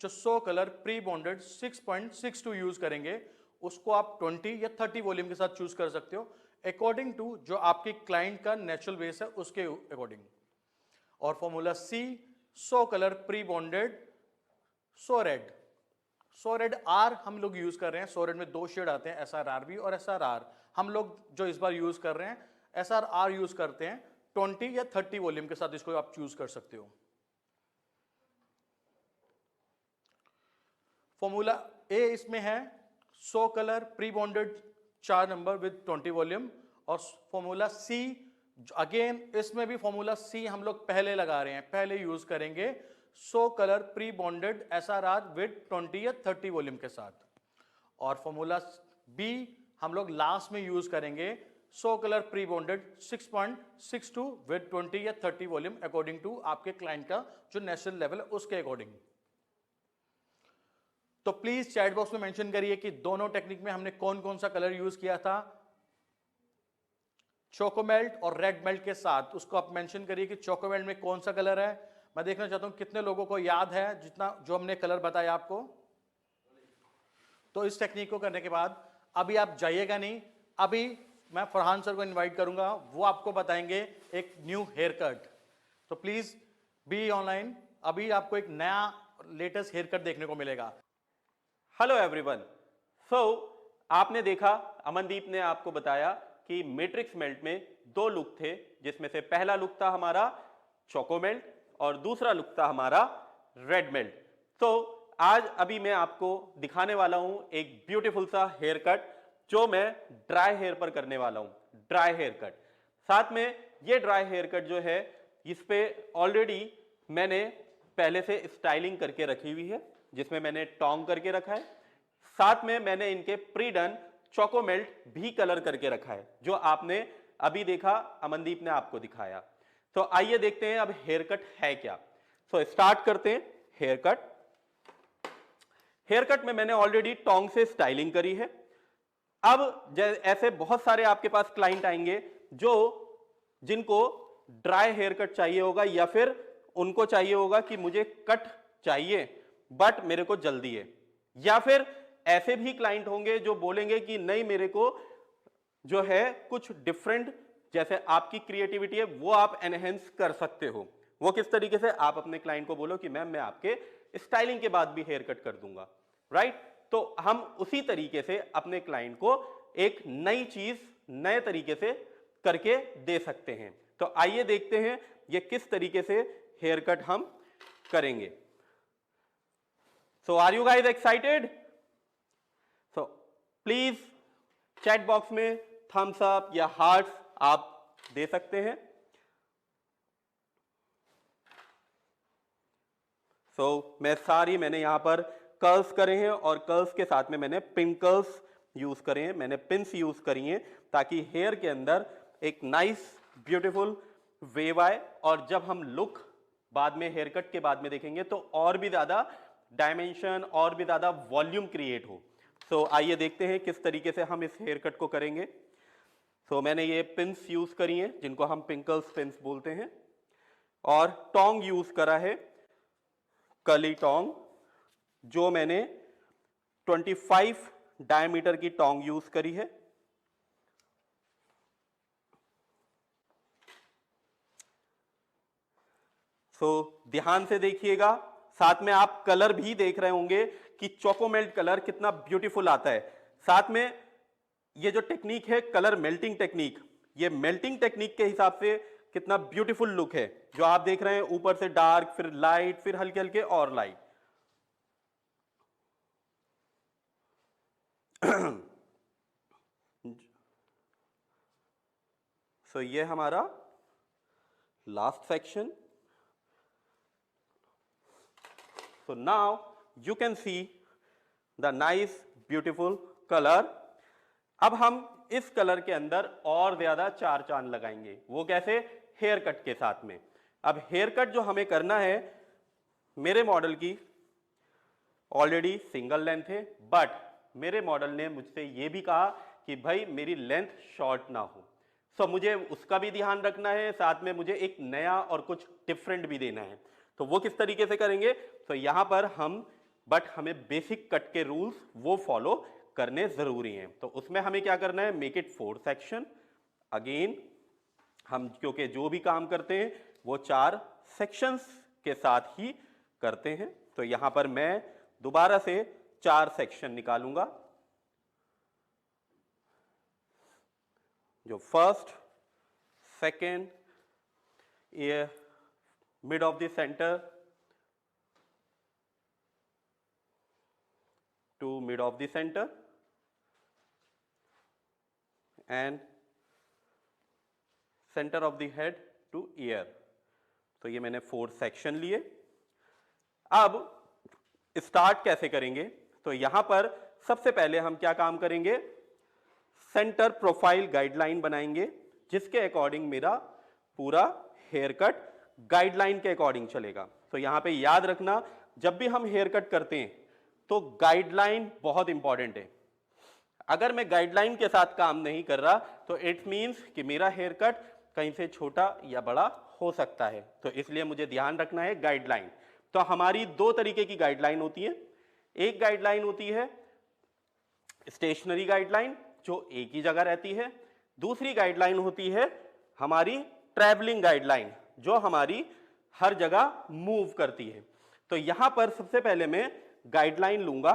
जो 100 कलर प्री बॉन्डेड 6.62 यूज करेंगे। उसको आप 20 या 30 वॉल्यूम के साथ चूज कर सकते हो अकॉर्डिंग टू जो आपकी क्लाइंट का नेचुरल बेस है उसके अकॉर्डिंग। और formula C 100 colour pre bonded 100 red. 100 red are हम लोग यूज कर रहे हैं। 100 रेड में 2 शेड आते हैं, SRRB और SRR। हम लोग जो इस बार यूज कर रहे हैं SRR यूज करते हैं। 20 या 30 वॉल्यूम के साथ इसको आप चूज कर सकते हो। फॉर्मूला ए इसमें है 100 colour pre bonded 4 number with 20 volume, और फॉर्मूला सी अगेन इसमें भी फॉर्मूला सी हम लोग पहले लगा रहे हैं, पहले यूज करेंगे 100 colour pre bonded SRR with 20 या 30 वॉल्यूम के साथ। और फॉर्मूला बी हम लोग लास्ट में यूज करेंगे 100 कलर प्री बॉन्डेड 6.62 विद 20 या 30 वॉल्यूम अकॉर्डिंग टू आपके क्लाइंट का जो नेचुरल लेवल है उसके अकॉर्डिंग। तो प्लीज चैट बॉक्स में मेंशन करिए कि दोनों टेक्निक में हमने कौन कौन सा कलर यूज किया था। चोकोमेल्ट और रेड मेल्ट के साथ उसको आप मेंशन करिए कि चोकोमेल्ट में कौन सा कलर है। मैं देखना चाहता हूं कितने लोगों को याद है जितना जो हमने कलर बताया आपको। तो इस टेक्निक को करने के बाद अभी आप जाइएगा नहीं, अभी मैं फरहान सर को इनवाइट करूंगा, वो आपको बताएंगे एक न्यू हेयर कट। तो प्लीज बी ऑनलाइन, अभी आपको एक नया लेटेस्ट हेयर कट देखने को मिलेगा। Hello everyone. So आपने देखा, अमनदीप ने आपको बताया कि मैट्रिक्स मेल्ट में दो लुक थे, जिसमें से पहला लुक था हमारा चोको मेल्ट और दूसरा लुक था हमारा रेड मेल्ट। तो आज अभी मैं आपको दिखाने वाला हूं एक ब्यूटीफुल सा हेयर कट जो मैं ड्राई हेयर पर करने वाला हूं, ड्राई हेयर कट। साथ में ये ड्राई हेयर कट जो है इस पे ऑलरेडी मैंने पहले से स्टाइलिंग करके रखी हुई है, जिसमें मैंने टोंग करके रखा है। साथ में मैंने इनके प्री डन चोको मेल्ट भी कलर करके रखा है, जो आपने अभी देखा, अमनदीप ने आपको दिखाया। तो आइए देखते हैं अब हेयर कट है क्या। तो स्टार्ट करते हैं हेयर कट। हेयर कट में मैंने ऑलरेडी टोंग से स्टाइलिंग करी है। अब ऐसे बहुत सारे आपके पास क्लाइंट आएंगे जिनको ड्राई हेयर कट चाहिए होगा, या फिर उनको चाहिए होगा कि मुझे कट चाहिए बट मेरे को जल्दी है, या फिर ऐसे भी क्लाइंट होंगे जो बोलेंगे कि नहीं, मेरे को जो है कुछ डिफरेंट, जैसे आपकी क्रिएटिविटी है वो आप एनहेंस कर सकते हो। वो किस तरीके से, आप अपने क्लाइंट को बोलो कि मैम मैं आपके स्टाइलिंग के बाद भी हेयर कट कर दूंगा, राइट। तो हम उसी तरीके से अपने क्लाइंट को एक नई चीज नए तरीके से करके दे सकते हैं। तो आइए देखते हैं ये किस तरीके से हेयर कट हम करेंगे। So are you guys excited? So please chat box में थम्स अप या हार्ट्स आप दे सकते हैं। मैंने यहां पर कर्ल्स करे हैं और कर्ल्स के साथ में मैंने पिन कर्ल्स यूज करे हैं, मैंने पिंस यूज करी हैं ताकि हेयर के अंदर एक नाइस ब्यूटीफुल वेव आए, और जब हम लुक बाद में हेयर कट के बाद में देखेंगे तो और भी ज्यादा डायमेंशन और भी ज्यादा वॉल्यूम क्रिएट हो। सो आइए देखते हैं किस तरीके से हम इस हेयर कट को करेंगे। मैंने ये पिंस यूज करी हैं जिनको हम पिंकल्स पिंस बोलते हैं, और टोंग यूज करा है, कर्ली टोंग, जो मैंने 25 डायमीटर की टोंग यूज करी है। ध्यान से देखिएगा, साथ में आप कलर भी देख रहे होंगे कि चोको मेल्ट कलर कितना ब्यूटीफुल आता है। साथ में ये जो टेक्निक है कलर मेल्टिंग टेक्निक, ये मेल्टिंग टेक्निक के हिसाब से कितना ब्यूटीफुल लुक है, जो आप देख रहे हैं, ऊपर से डार्क, फिर लाइट, फिर हल्के हल्के और लाइट। ये हमारा last section. So now you can see the nice beautiful color। अब हम इस कलर के अंदर और ज्यादा चार चांद लगाएंगे। वो कैसे? हेयर कट के साथ में। अब हेयर कट जो हमें करना है, मेरे मॉडल की ऑलरेडी सिंगल लेंथ है, बट मेरे मॉडल ने मुझसे ये भी कहा कि भाई मेरी लेंथ शॉर्ट ना हो। मुझे उसका भी ध्यान रखना है, साथ में मुझे एक नया और कुछ डिफरेंट भी देना है। तो वो किस तरीके से करेंगे? यहां पर हमें बेसिक कट के रूल्स वो फॉलो करने जरूरी हैं। तो उसमें हमें क्या करना है? Make it 4 section. अगेन हम क्योंकि जो भी काम करते हैं वो 4 सेक्शंस के साथ ही करते हैं, तो यहां पर मैं दोबारा से 4 सेक्शन निकालूंगा। जो फर्स्ट, सेकेंड, ये mid of the centre to mid of the center and center of the head to ear। तो ये मैंने 4 सेक्शन लिए। अब स्टार्ट कैसे करेंगे? तो यहां पर सबसे पहले हम क्या काम करेंगे? सेंटर प्रोफाइल गाइडलाइन बनाएंगे, जिसके अकॉर्डिंग मेरा पूरा हेयर कट गाइडलाइन के अकॉर्डिंग चलेगा। तो यहां पे याद रखना, जब भी हम हेयर कट करते हैं तो गाइडलाइन बहुत इंपॉर्टेंट है। अगर मैं गाइडलाइन के साथ काम नहीं कर रहा तो इट मींस कि मेरा हेयर कट कहीं से छोटा या बड़ा हो सकता है। तो इसलिए मुझे ध्यान रखना है गाइडलाइन। तो हमारी 2 तरीके की गाइडलाइन होती है। एक गाइडलाइन होती है स्टेशनरी गाइडलाइन, जो एक ही जगह रहती है। दूसरी गाइडलाइन होती है हमारी ट्रैवलिंग गाइडलाइन, जो हमारी हर जगह मूव करती है। तो यहां पर सबसे पहले मैं गाइडलाइन लूंगा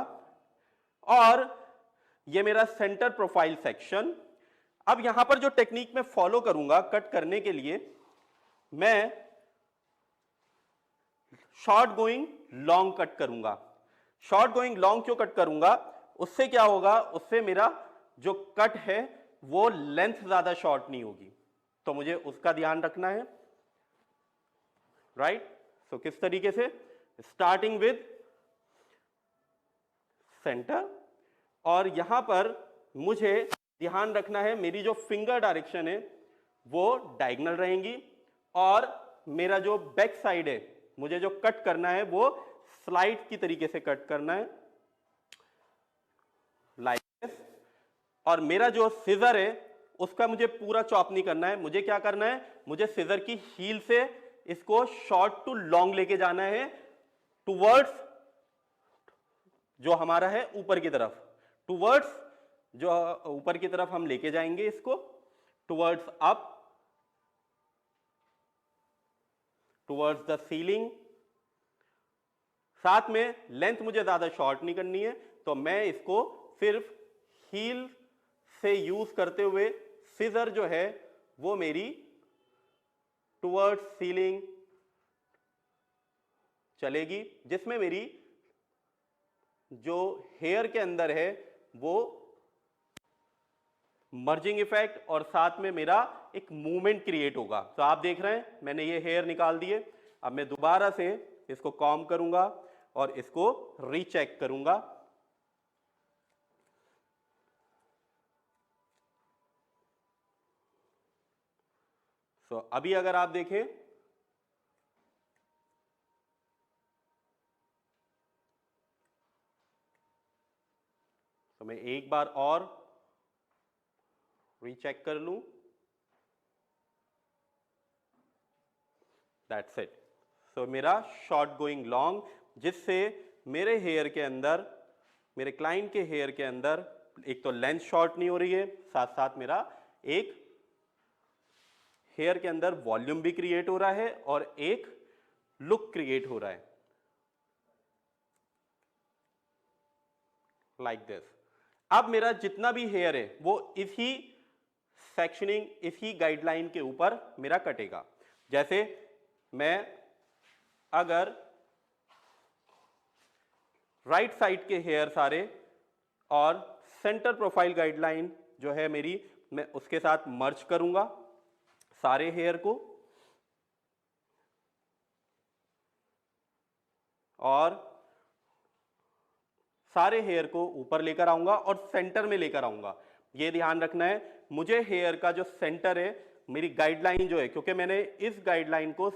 और ये मेरा सेंटर प्रोफाइल सेक्शन। अब यहां पर जो टेक्निक मैं फॉलो करूंगा कट करने के लिए, मैं शॉर्ट गोइंग लॉन्ग कट करूंगा। शॉर्ट गोइंग लॉन्ग क्यों कट करूंगा? उससे क्या होगा, उससे मेरा जो कट है वो लेंथ ज्यादा शॉर्ट नहीं होगी, तो मुझे उसका ध्यान रखना है, राइट। सो किस तरीके से, स्टार्टिंग विद सेंटर, और यहां पर मुझे ध्यान रखना है मेरी जो फिंगर डायरेक्शन है वो डायगोनल रहेंगी, और मेरा जो बैक साइड है, मुझे जो कट करना है वो स्लाइड की तरीके से कट करना है, लाइक दिस। और मेरा जो सिजर है उसका मुझे पूरा चॉप नहीं करना है, मुझे क्या करना है, मुझे सिजर की हील से इसको शॉर्ट टू लॉन्ग लेके जाना है, टुवर्ड्स जो हमारा है ऊपर की तरफ, टुवर्ड्स जो ऊपर की तरफ हम लेके जाएंगे इसको, towards up, towards the ceiling. साथ में लेंथ मुझे ज्यादा शॉर्ट नहीं करनी है, तो मैं इसको सिर्फ हील से यूज करते हुए सीजर जो है वो मेरी टुवर्ड्स सीलिंग चलेगी, जिसमें मेरी जो हेयर के अंदर है वो मर्जिंग इफेक्ट और साथ में मेरा एक मूवमेंट क्रिएट होगा। तो आप देख रहे हैं मैंने ये हेयर निकाल दिए, अब मैं दोबारा से इसको कॉम करूंगा और इसको रीचेक करूंगा। सो अभी अगर आप देखें तो मैं एक बार और रीचेक कर लूं, दैट्स इट। सो मेरा शॉर्ट गोइंग लॉन्ग, जिससे मेरे हेयर के अंदर, मेरे क्लाइंट के हेयर के अंदर एक तो लेंथ शॉर्ट नहीं हो रही है, साथ साथ मेरा एक हेयर के अंदर वॉल्यूम भी क्रिएट हो रहा है और एक लुक क्रिएट हो रहा है, लाइक दिस। अब मेरा जितना भी हेयर है वो इसी सेक्शनिंग, इसी गाइडलाइन के ऊपर मेरा कटेगा। जैसे मैं अगर राइट साइड के हेयर सारे और सेंटर प्रोफाइल गाइडलाइन जो है मेरी, मैं उसके साथ मर्ज करूंगा सारे हेयर को, और सारे हेयर को ऊपर लेकर आऊंगा और सेंटर में लेकर आऊंगा। ये ध्यान रखना है मुझे हेयर का जो सेंटर है, मेरी गाइडलाइन जो है, क्योंकि मैंने इस गाइडलाइन को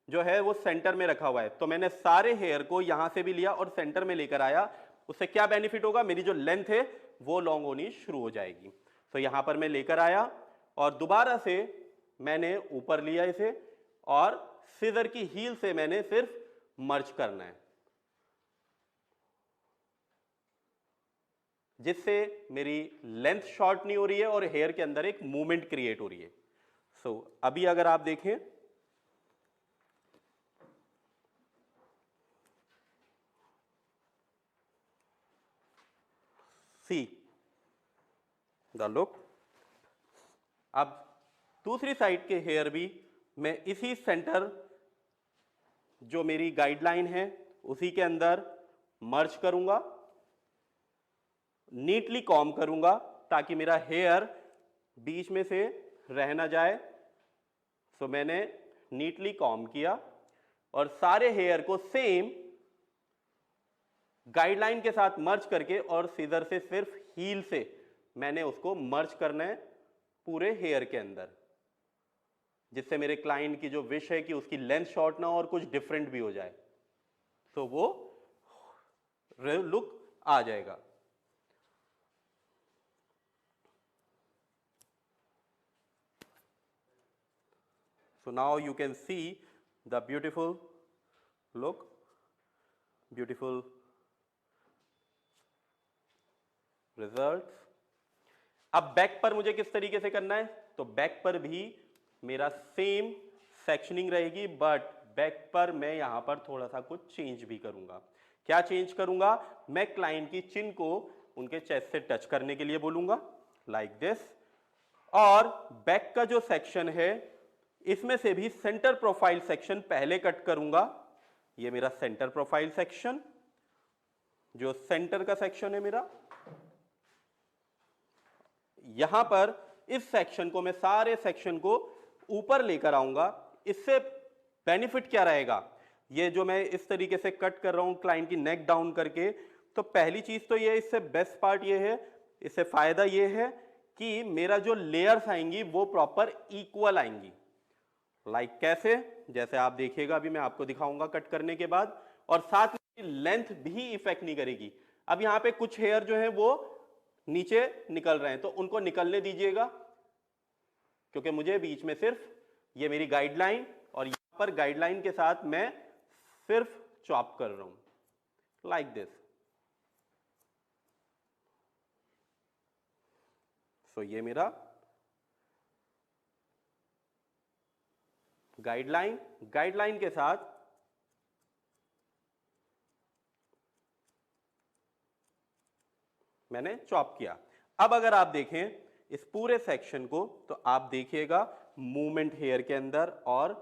जो है वो सेंटर में रखा हुआ है, तो मैंने सारे हेयर को यहां से भी लिया और सेंटर में लेकर आया। उससे क्या बेनिफिट होगा, मेरी जो लेंथ है वो लॉन्ग होनी शुरू हो जाएगी। तो यहां पर मैं लेकर आया और दोबारा से मैंने ऊपर लिया इसे, और सीजर की हील से मैंने सिर्फ मर्ज करना है, जिससे मेरी लेंथ शॉर्ट नहीं हो रही है और हेयर के अंदर एक मूवमेंट क्रिएट हो रही है। सो अभी अगर आप देखें सी द लुक। अब दूसरी साइड के हेयर भी मैं इसी सेंटर जो मेरी गाइडलाइन है उसी के अंदर मर्ज करूंगा, नीटली कॉम करूंगा ताकि मेरा हेयर बीच में से रह ना जाए। सो मैंने नीटली कॉम किया और सारे हेयर को सेम गाइडलाइन के साथ मर्ज करके और सीजर से सिर्फ हील से मैंने उसको मर्ज करना है पूरे हेयर के अंदर, जिससे मेरे क्लाइंट की जो विश है कि उसकी लेंथ शॉर्ट ना हो और कुछ डिफरेंट भी हो जाए, तो वो लुक आ जाएगा। So now you can see the beautiful look, beautiful results. अब बैक पर मुझे किस तरीके से करना है, तो बैक पर भी मेरा सेम सेक्शनिंग रहेगी, बट बैक पर मैं यहां पर थोड़ा सा कुछ चेंज भी करूंगा। क्या चेंज करूंगा, मैं क्लाइंट की चिन को उनके चेस्ट से टच करने के लिए बोलूंगा, लाइक दिस। और बैक का जो सेक्शन है इसमें से भी सेंटर प्रोफाइल सेक्शन पहले कट करूंगा। ये मेरा सेंटर प्रोफाइल सेक्शन, जो सेंटर का सेक्शन है मेरा, यहां पर इस सेक्शन को मैं सारे सेक्शन को ऊपर लेकर आऊंगा। इससे बेनिफिट क्या रहेगा, ये जो मैं इस तरीके से कट कर रहा हूं क्लाइंट की नेक डाउन करके, तो पहली चीज तो ये, इससे बेस्ट पार्ट ये है, इससे फायदा ये है कि मेरा जो लेयर्स आएंगी वो प्रॉपर इक्वल आएंगी। लाइक कैसे, जैसे आप देखिएगा, अभी मैं आपको दिखाऊंगा कट करने के बाद। और साथ में लेंथ भी इफेक्ट नहीं करेगी। अब यहां पे कुछ हेयर जो है वो नीचे निकल रहे हैं, तो उनको निकलने दीजिएगा, क्योंकि मुझे बीच में सिर्फ ये मेरी गाइडलाइन, और यहां पर गाइडलाइन के साथ मैं सिर्फ चॉप कर रहा हूं, लाइक दिस। सो ये मेरा गाइडलाइन, गाइडलाइन के साथ मैंने चॉप किया। अब अगर आप देखें इस पूरे सेक्शन को, तो आप देखिएगा मूवमेंट हेयर के अंदर और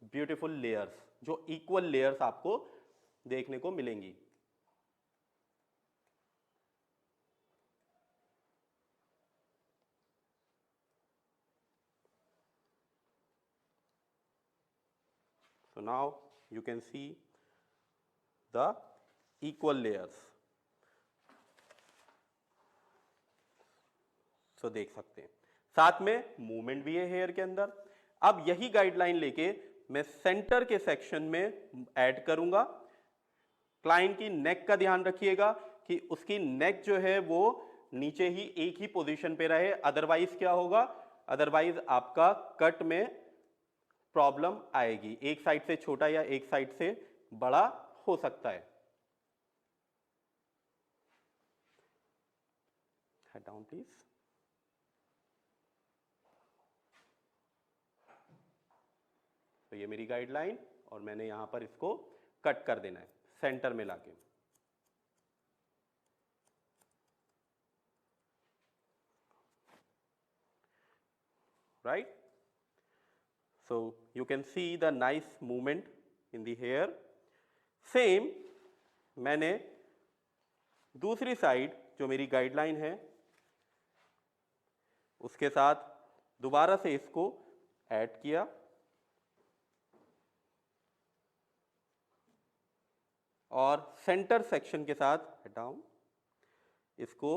ब्यूटीफुल लेयर्स, जो इक्वल लेयर्स आपको देखने को मिलेंगी। So now you can see the equal layers. So देख सकते हैं साथ में मूवमेंट भी है हेयर के अंदर। अब यही गाइडलाइन लेके मैं सेंटर के सेक्शन में ऐड करूंगा। क्लाइंट की नेक का ध्यान रखिएगा कि उसकी नेक जो है वो नीचे ही एक ही पोजीशन पे रहे, अदरवाइज क्या होगा, अदरवाइज आपका कट में प्रॉब्लम आएगी, एक साइड से छोटा या एक साइड से बड़ा हो सकता है। Head down please. तो ये मेरी गाइडलाइन, और मैंने यहां पर इसको कट कर देना है सेंटर में लाके। Right, so you can see the nice movement in the hair. Same मैंने दूसरी साइड जो मेरी गाइडलाइन है उसके साथ दोबारा से इसको ऐड किया, और सेंटर सेक्शन के साथ डाउन इसको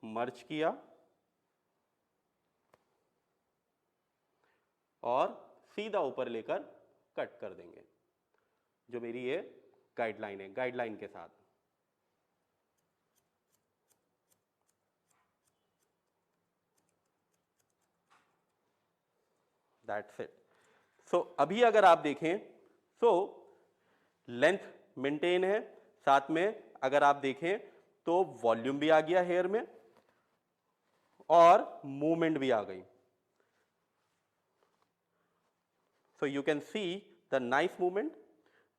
मर्ज किया, और सीधा ऊपर लेकर कट कर देंगे, जो मेरी ये गाइडलाइन है, गाइडलाइन के साथ। That's it. सो अभी अगर आप देखें तो लेंथ मेंटेन है, साथ में अगर आप देखें तो वॉल्यूम भी आ गया हेयर में और मूवमेंट भी आ गई। So you can see the nice movement.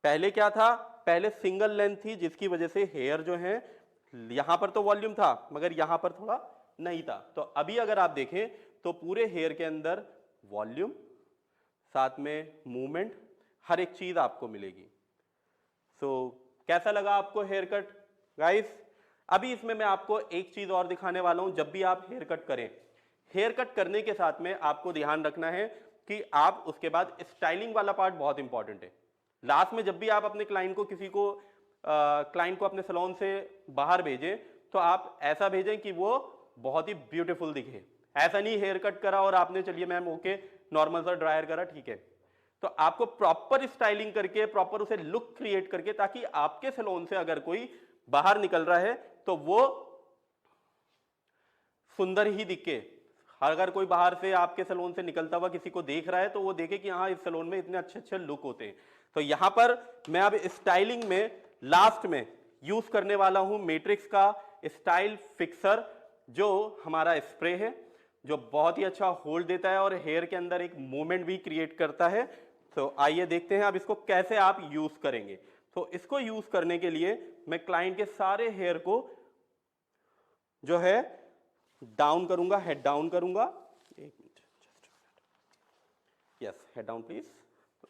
पहले क्या था, पहले सिंगल लेंथ थी जिसकी वजह से हेयर जो है यहां पर तो वॉल्यूम था मगर यहां पर थोड़ा नहीं था। तो अभी अगर आप देखें तो पूरे हेयर के अंदर वॉल्यूम, साथ में मूवमेंट, हर एक चीज आपको मिलेगी। सो कैसा लगा आपको हेयर कट गाइस? अभी इसमें मैं आपको एक चीज और दिखाने वाला हूं। जब भी आप हेयर कट करें, हेयर कट करने के साथ में आपको ध्यान रखना है कि आप उसके बाद स्टाइलिंग वाला पार्ट बहुत इंपॉर्टेंट है। लास्ट में जब भी आप अपने क्लाइंट को अपने सैलून से बाहर भेजें तो आप ऐसा भेजें कि वो बहुत ही ब्यूटीफुल दिखे। ऐसा नहीं हेयर कट करा और आपने चलिए मैम ओके नॉर्मल सा ड्रायर करा ठीक है, तो आपको प्रॉपर स्टाइलिंग करके प्रॉपर उसे लुक क्रिएट करके, ताकि आपके सैलून से अगर कोई बाहर निकल रहा है तो वो सुंदर ही दिखे। अगर कोई बाहर से आपके सैलून से निकलता हुआ किसी को देख रहा है तो वो देखे कि हाँ इस सैलून में इतने अच्छे अच्छे लुक होते हैं। तो यहां पर मैं अब स्टाइलिंग में लास्ट में यूज करने वाला हूं मैट्रिक्स का स्टाइल फिक्सर, जो हमारा स्प्रे है, जो बहुत ही अच्छा होल्ड देता है और हेयर के अंदर एक मूवमेंट भी क्रिएट करता है। तो आइए देखते हैं अब इसको कैसे आप यूज करेंगे। तो इसको यूज करने के लिए मैं क्लाइंट के सारे हेयर को जो है डाउन करूंगा, हेड डाउन करूंगा, एक minute, yes, head down please,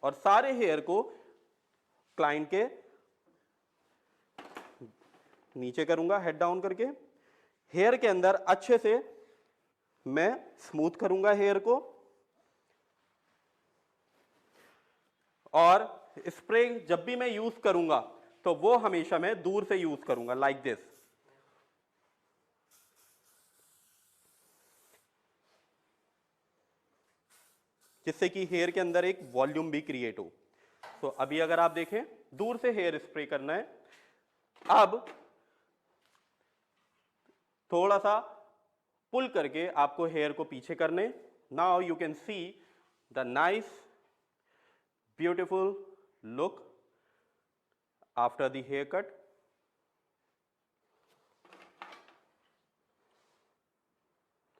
और सारे हेयर को क्लाइंट के नीचे करूंगा हेड डाउन करके। हेयर के अंदर अच्छे से मैं स्मूथ करूंगा हेयर को, और स्प्रे जब भी मैं यूज करूंगा तो वो हमेशा मैं दूर से यूज करूंगा, लाइक दिस। जिससे कि हेयर के अंदर एक वॉल्यूम भी क्रिएट हो। तो अभी अगर आप देखें, दूर से हेयर स्प्रे करना है। अब थोड़ा सा पुल करके आपको हेयर को पीछे करने। Now you can see the nice beautiful look after the haircut.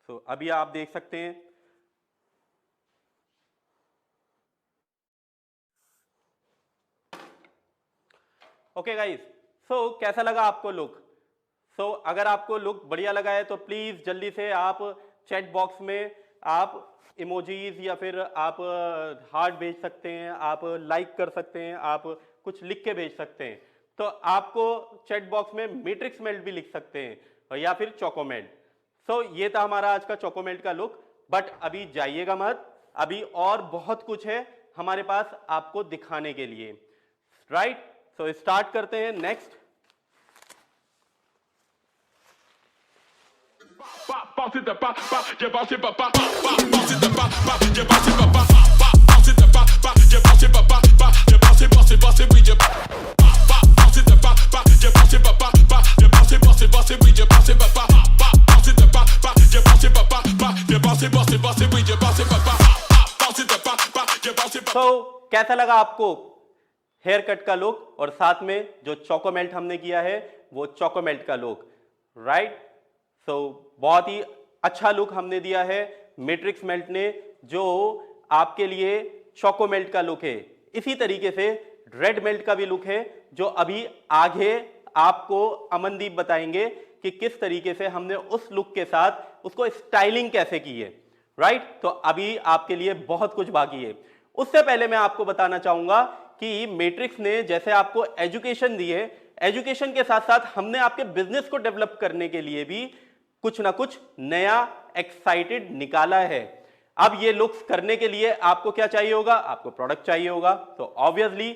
So अभी आप देख सकते हैं ओके गाइस, सो कैसा लगा आपको लुक? सो अगर आपको लुक बढ़िया लगा है तो प्लीज जल्दी से आप चैट बॉक्स में आप इमोजीज या फिर आप हार्ट भेज सकते हैं, आप लाइक कर सकते हैं, आप कुछ लिख के भेज सकते हैं। तो आपको चैट बॉक्स में मैट्रिक्स मेल्ट भी लिख सकते हैं या फिर चोकोमेल्ट। सो ये था हमारा आज का चोकोमेल्ट का लुक। बट अभी जाइएगा मत, अभी और बहुत कुछ है हमारे पास आपको दिखाने के लिए, राइट? सो स्टार्ट करते हैं नेक्स्ट। तो कैसा लगा आपको हेयर कट का लुक, और साथ में जो चोकोमेल्ट हमने किया है वो चोकोमेल्ट का लुक, राइट? सो बहुत ही अच्छा लुक हमने दिया है मैट्रिक्स मेल्ट ने, जो आपके लिए चोकोमेल्ट का लुक है। इसी तरीके से रेड मेल्ट का भी लुक है, जो अभी आगे आपको अमनदीप बताएंगे कि किस तरीके से हमने उस लुक के साथ उसको स्टाइलिंग कैसे की है, राइट? तो अभी आपके लिए बहुत कुछ बाकी है। उससे पहले मैं आपको बताना चाहूंगा कि मैट्रिक्स ने जैसे आपको एजुकेशन दी है, एजुकेशन के साथ साथ हमने आपके बिजनेस को डेवलप करने के लिए भी कुछ ना कुछ नया एक्साइटेड निकाला है। अब ये लुक्स करने के लिए आपको क्या चाहिए होगा? आपको प्रोडक्ट चाहिए होगा। तो ऑब्वियसली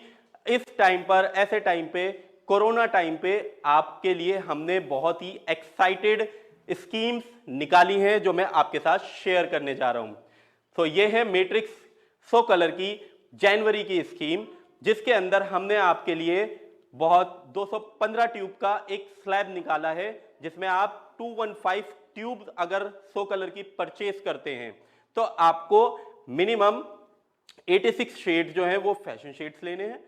इस टाइम पर, ऐसे टाइम पे, कोरोना टाइम पे आपके लिए हमने बहुत ही एक्साइटेड स्कीम्स निकाली हैं जो मैं आपके साथ शेयर करने जा रहा हूं। तो ये है मैट्रिक्स सो कलर की जनवरी की स्कीम, जिसके अंदर हमने आपके लिए बहुत 215 ट्यूब का एक स्लैब निकाला है, जिसमें आप 215 ट्यूब अगर सो कलर की परचेज करते हैं तो आपको मिनिमम 86 शेड्स जो हैं वो फैशन शेड्स लेने हैं।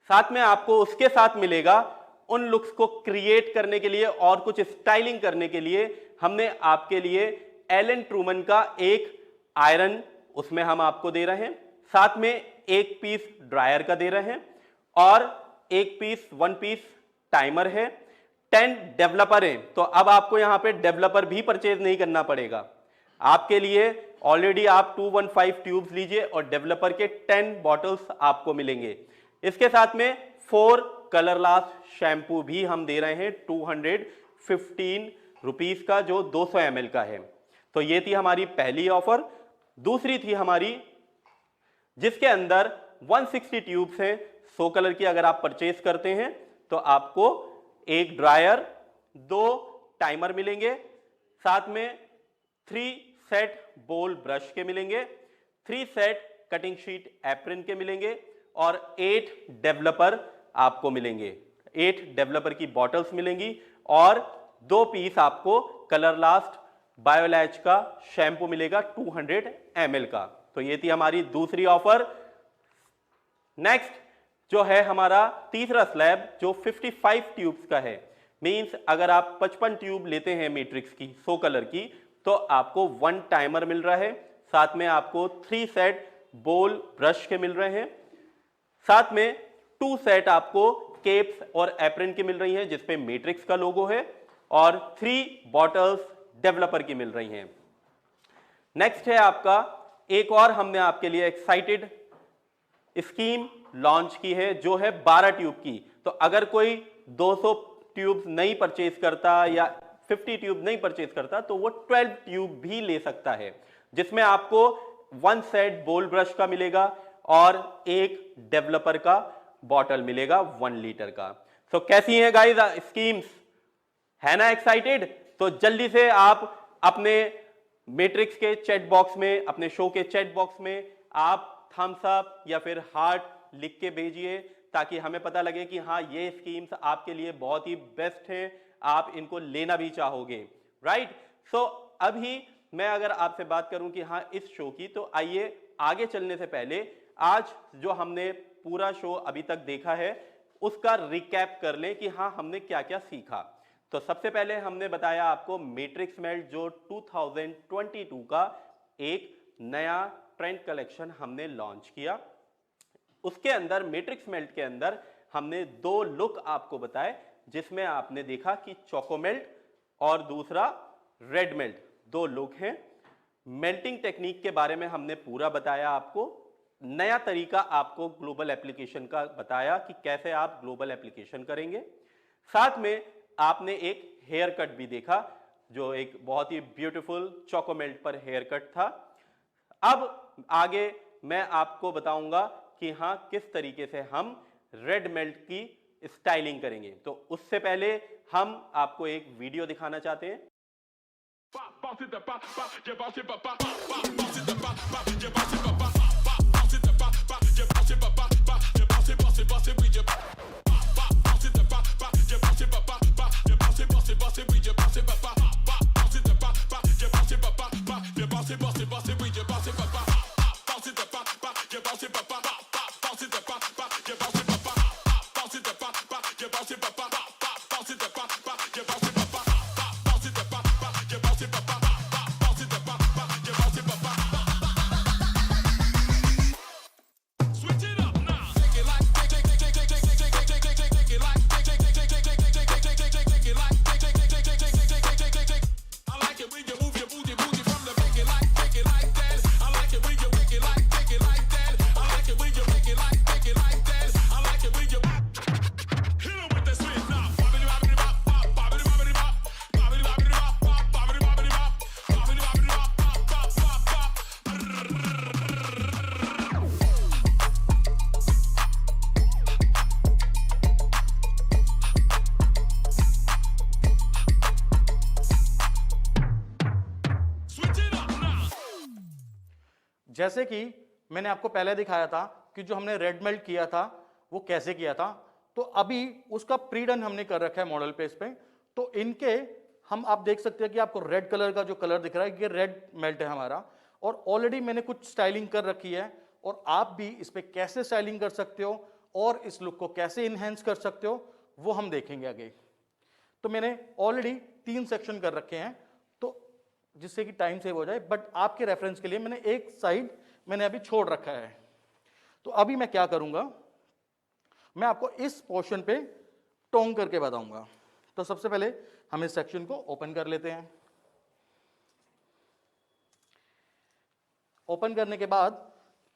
साथ में आपको उसके साथ मिलेगा उन लुक्स को क्रिएट करने के लिए और कुछ स्टाइलिंग करने के लिए हमने आपके लिए एलन ट्रूमन का एक आयरन उसमें हम आपको दे रहे हैं। साथ में एक पीस ड्रायर का दे रहे हैं और एक पीस 1 पीस टाइमर है। 10 डेवलपर हैं, तो अब आपको यहां पे डेवलपर भी परचेज नहीं करना पड़ेगा। आपके लिए ऑलरेडी आप 215 ट्यूब्स लीजिए और डेवलपर के 10 बॉटल्स आपको मिलेंगे। इसके साथ में 4 कलरलास शैम्पू भी हम दे रहे हैं 215 रुपीज का, जो 200 ml का है। तो ये थी हमारी पहली ऑफर। दूसरी थी हमारी जिसके अंदर 160 ट्यूब्स हैं सो कलर की, अगर आप परचेज करते हैं तो आपको एक ड्रायर, 2 टाइमर मिलेंगे, साथ में 3 सेट बोल ब्रश के मिलेंगे, 3 सेट कटिंग शीट एप्रिन के मिलेंगे और 8 डेवलपर आपको मिलेंगे। 8 डेवलपर की बॉटल्स मिलेंगी और 2 पीस आपको कलर लास्ट बायोलैज का शैम्पू मिलेगा 200 ml का। तो ये थी हमारी दूसरी ऑफर। नेक्स्ट जो है हमारा तीसरा स्लैब, जो 55 ट्यूब्स का है। मींस अगर आप 55 ट्यूब लेते हैं मैट्रिक्स की सो कलर की, तो आपको 1 टाइमर मिल रहा है, साथ में आपको 3 सेट बोल ब्रश के मिल रहे हैं, साथ में 2 सेट आपको केप्स और एप्रिन की मिल रही हैं जिसपे मैट्रिक्स का लोगो है, और 3 बॉटल्स डेवलपर की मिल रही हैं। नेक्स्ट है आपका एक और हमने आपके लिए एक्साइटेड स्कीम लॉन्च की है जो है 12 ट्यूब की। तो अगर कोई 200 ट्यूब नहीं परचेज करता या 50 ट्यूब नहीं परचेज करता तो वो 12 ट्यूब भी ले सकता है, जिसमें आपको 1 सेट बोल ब्रश का मिलेगा और एक डेवलपर का बॉटल मिलेगा 1 लीटर का। तो कैसी है गाइस स्कीम्स, है ना एक्साइटेड? तो जल्दी से आप अपने मैट्रिक्स के चैट बॉक्स में, अपने शो के चैट बॉक्स में आप थम्स अप या फिर हार्ट लिख के भेजिए ताकि हमें पता लगे कि हाँ ये स्कीम्स आपके लिए बहुत ही बेस्ट है, आप इनको लेना भी चाहोगे, राइट? सो अभी मैं अगर आपसे बात करूं कि हाँ इस शो की, तो आइए आगे चलने से पहले आज जो हमने पूरा शो अभी तक देखा है उसका रिकैप कर लें कि हाँ हमने क्या क्या सीखा। तो सबसे पहले हमने बताया आपको मैट्रिक्स मेल्ट जो 2022 का एक नया ट्रेंड कलेक्शन हमने लॉन्च किया। उसके अंदर मैट्रिक्स मेल्ट के अंदर हमने 2 लुक आपको बताए, जिसमें आपने देखा कि चोको मेल्ट और दूसरा रेड मेल्ट 2 लुक हैं। मेल्टिंग टेक्निक के बारे में हमने पूरा बताया आपको, नया तरीका आपको ग्लोबल एप्लीकेशन का बताया कि कैसे आप ग्लोबल एप्लीकेशन करेंगे। साथ में आपने एक हेयर कट भी देखा जो एक बहुत ही ब्यूटीफुल चोको मेल्ट पर हेयर कट था। अब आगे मैं आपको बताऊंगा कि हाँ किस तरीके से हम रेड मेल्ट की स्टाइलिंग करेंगे। तो उससे पहले हम आपको एक वीडियो दिखाना चाहते हैं। जैसे कि मैंने आपको पहले दिखाया था कि जो हमने रेड मेल्ट किया था वो कैसे किया था, तो अभी उसका प्री डन हमने कर रखा है मॉडल पेज पे। तो इनके हम आप देख सकते हैं कि आपको रेड कलर का जो कलर दिख रहा है ये रेड मेल्ट है हमारा, और ऑलरेडी मैंने कुछ स्टाइलिंग कर रखी है, और आप भी इस पे कैसे स्टाइलिंग कर सकते हो और इस लुक को कैसे इनहेंस कर सकते हो वो हम देखेंगे आगे। तो मैंने ऑलरेडी 3 सेक्शन कर रखे हैं तो जिससे कि टाइम सेव हो जाए, बट आपके रेफरेंस के लिए मैंने एक साइड मैंने अभी छोड़ रखा है। तो अभी मैं क्या करूंगा, मैं आपको इस पोर्शन पे टोंग करके बताऊंगा। तो सबसे पहले हम इस सेक्शन को ओपन कर लेते हैं। ओपन करने के बाद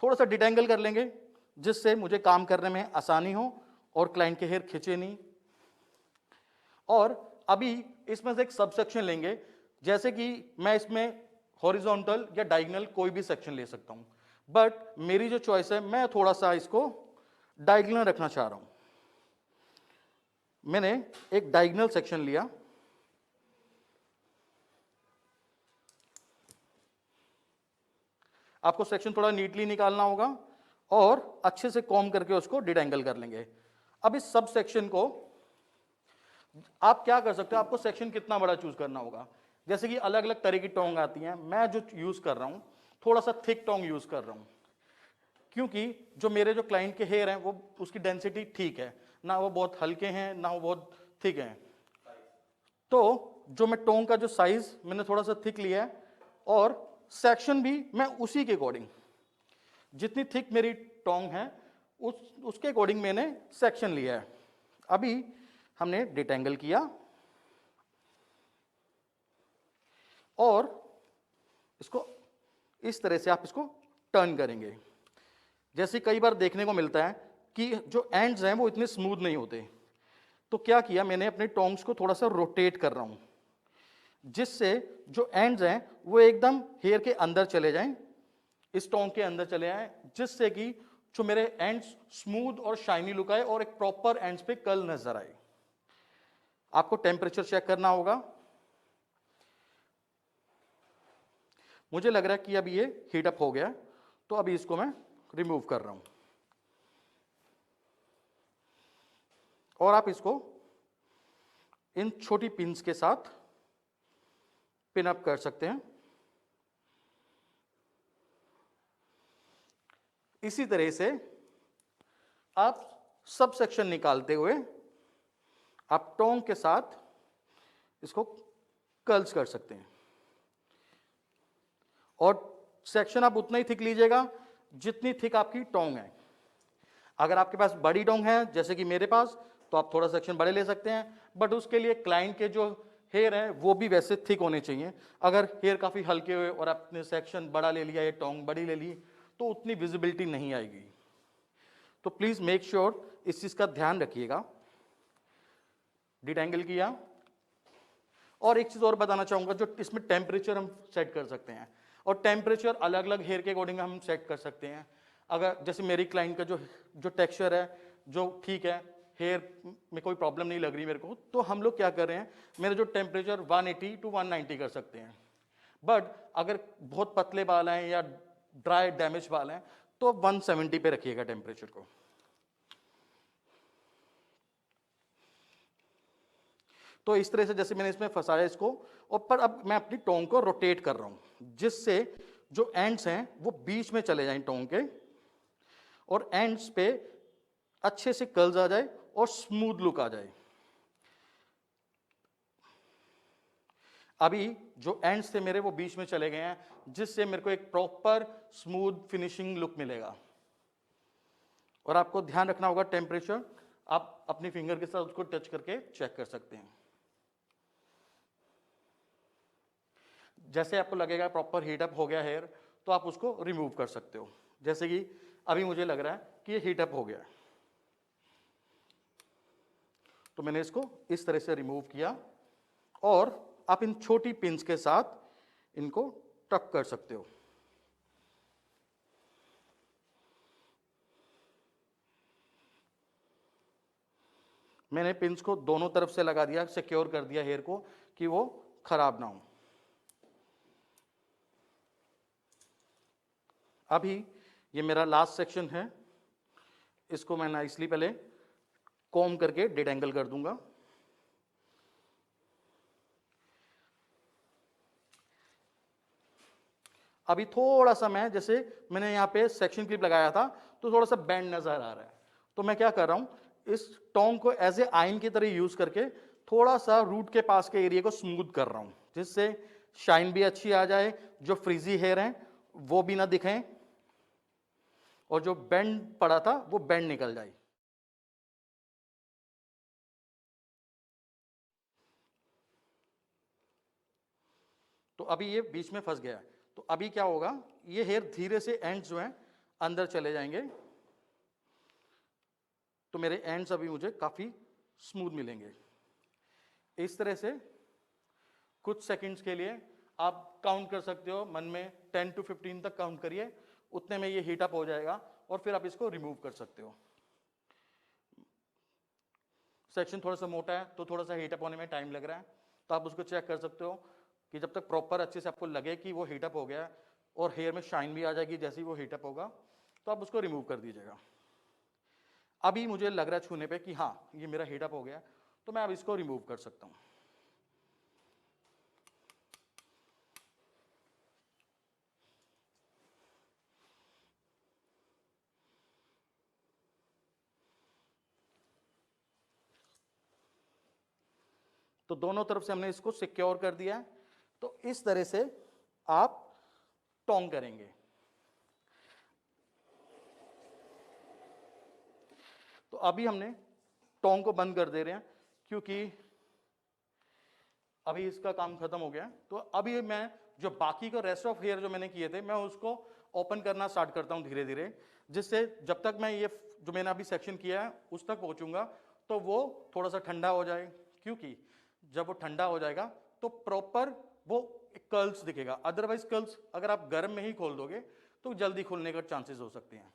थोड़ा सा डिटेंगल कर लेंगे जिससे मुझे काम करने में आसानी हो और क्लाइंट के हेयर खिंचे नहीं। और अभी इसमें से एक सब सेक्शन लेंगे, जैसे कि मैं इसमें हॉरिजॉन्टल या डायगोनल कोई भी सेक्शन ले सकता हूं, बट मेरी जो चॉइस है मैं थोड़ा सा इसको डायगोनल रखना चाह रहा हूं। मैंने एक डायगोनल सेक्शन लिया, आपको सेक्शन थोड़ा नीटली निकालना होगा और अच्छे से कॉम करके उसको डिटेंगल कर लेंगे। अब इस सब सेक्शन को आप क्या कर सकते हो, आपको सेक्शन कितना बड़ा चूज करना होगा। जैसे कि अलग अलग तरह की टोंग आती हैं, मैं जो यूज कर रहा हूं थोड़ा सा थिक टोंग यूज कर रहा हूं, क्योंकि जो मेरे जो क्लाइंट के हेयर हैं वो उसकी डेंसिटी ठीक है, ना वो बहुत हल्के हैं ना वो बहुत थिक हैं। तो जो मैं टोंग का जो साइज मैंने थोड़ा सा थिक लिया है, और सेक्शन भी मैं उसी के अकॉर्डिंग, जितनी थिक मेरी टोंग है उसके अकॉर्डिंग मैंने सेक्शन लिया है। अभी हमने डिटेंगल किया, और इसको इस तरह से आप इसको टर्न करेंगे। जैसे कई बार देखने को मिलता है कि जो एंड्स हैं वो इतने स्मूथ नहीं होते, तो क्या किया मैंने, अपने टोंग्स को थोड़ा सा रोटेट कर रहा हूं, जिससे जो एंड्स हैं वो एकदम हेयर के अंदर चले जाएं, इस टोंग के अंदर चले आए, जिससे कि जो मेरे एंड्स स्मूथ और शाइनी लुक आए और एक प्रॉपर एंड्स पे कर्ल नजर आए। आपको टेम्परेचर चेक करना होगा। मुझे लग रहा है कि अब ये हीट अप हो गया, तो अभी इसको मैं रिमूव कर रहा हूं। और आप इसको इन छोटी पिंस के साथ पिन अप कर सकते हैं। इसी तरह से आप सब सेक्शन निकालते हुए आप टोंग के साथ इसको कर्ल्स कर सकते हैं। और सेक्शन आप उतना ही थिक लीजिएगा जितनी थिक आपकी टोंग है। अगर आपके पास बड़ी टोंग है जैसे कि मेरे पास, तो आप थोड़ा सेक्शन बड़े ले सकते हैं, बट उसके लिए क्लाइंट के जो हेयर है वो भी वैसे थिक होने चाहिए। अगर हेयर काफी हल्के हुए और आपने सेक्शन बड़ा ले लिया या टोंग बड़ी ले ली तो उतनी विजिबिलिटी नहीं आएगी। तो प्लीज मेक श्योर इस चीज का ध्यान रखिएगा। डिटेंगल किया। और एक चीज और बताना चाहूंगा, जो इसमें टेम्परेचर हम सेट कर सकते हैं, और टेम्परेचर अलग अलग हेयर के अकॉर्डिंग हम सेट कर सकते हैं। अगर जैसे मेरी क्लाइंट का जो टेक्सचर है जो ठीक है, हेयर में कोई प्रॉब्लम नहीं लग रही मेरे को, तो हम लोग क्या कर रहे हैं, मेरे जो टेम्परेचर 180 टू 190 कर सकते हैं। बट अगर बहुत पतले बाल हैं या ड्राई डैमेज बाल हैं तो 170 पे रखिएगा टेम्परेचर को। तो इस तरह से जैसे मैंने इसमें फंसाया इसको, और पर अब मैं अपनी टोंग को रोटेट कर रहा हूं, जिससे जो एंड्स हैं वो बीच में चले जाएं टोंग के, और एंड्स पे अच्छे से कर्ल्स आ जाए और स्मूथ लुक आ जाए। अभी जो एंड्स थे मेरे वो बीच में चले गए हैं, जिससे मेरे को एक प्रॉपर स्मूथ फिनिशिंग लुक मिलेगा। और आपको ध्यान रखना होगा टेम्परेचर, आप अपनी फिंगर के साथ उसको टच करके चेक कर सकते हैं। जैसे आपको लगेगा प्रॉपर हीट अप हो गया हेयर, तो आप उसको रिमूव कर सकते हो। जैसे कि अभी मुझे लग रहा है कि ये हीट अप हो गया, तो मैंने इसको इस तरह से रिमूव किया, और आप इन छोटी पिंस के साथ इनको टक कर सकते हो। मैंने पिंस को दोनों तरफ से लगा दिया, सिक्योर कर दिया हेयर को कि वो खराब ना हो। अभी ये मेरा लास्ट सेक्शन है, इसको मैं नाइसली पहले कॉम्ब करके डिटेंगल कर दूंगा। अभी थोड़ा सा मैं, जैसे मैंने यहाँ पे सेक्शन क्लिप लगाया था तो थोड़ा सा बैंड नजर आ रहा है, तो मैं क्या कर रहा हूँ, इस टोंग को एज ए आइन की तरह यूज करके थोड़ा सा रूट के पास के एरिया को स्मूथ कर रहा हूँ, जिससे शाइन भी अच्छी आ जाए, जो फ्रीजी हेयर हैं वो भी ना दिखें, और जो बैंड पड़ा था वो बैंड निकल जाए। तो अभी ये बीच में फंस गया है, तो अभी क्या होगा, ये हेयर धीरे से एंड्स जो हैं अंदर चले जाएंगे, तो मेरे एंड्स अभी मुझे काफी स्मूथ मिलेंगे। इस तरह से कुछ सेकंड्स के लिए आप काउंट कर सकते हो मन में, 10 to 15 तक काउंट करिए, उतने में ये हीट अप हो जाएगा, और फिर आप इसको रिमूव कर सकते हो। सेक्शन थोड़ा सा मोटा है तो थोड़ा सा हीट अप होने में टाइम लग रहा है, तो आप उसको चेक कर सकते हो कि जब तक प्रॉपर अच्छे से आपको लगे कि वो हीट अप हो गया है और हेयर में शाइन भी आ जाएगी जैसे ही वो हीट अप होगा, तो आप उसको रिमूव कर दीजिएगा। अभी मुझे लग रहा है छूने पे कि हाँ ये मेरा हीट अप हो गया, तो मैं अब इसको रिमूव कर सकता हूँ। तो दोनों तरफ से हमने इसको सिक्योर कर दिया है, तो इस तरह से आप टोंग करेंगे। तो अभी हमने टोंग को बंद कर दे रहे हैं, क्योंकि अभी इसका काम खत्म हो गया। तो अभी मैं जो बाकी का रेस्ट ऑफ हेयर जो मैंने किए थे, मैं उसको ओपन करना स्टार्ट करता हूं धीरे धीरे, जिससे जब तक मैं ये जो मैंने अभी सेक्शन किया है उस तक पहुंचूंगा तो वो थोड़ा सा ठंडा हो जाए, क्योंकि जब वो ठंडा हो जाएगा तो प्रॉपर वो कर्ल्स दिखेगा। अदरवाइज कर्ल्स अगर आप गर्म में ही खोल दोगे तो जल्दी खुलने का चांसेस हो सकते हैं।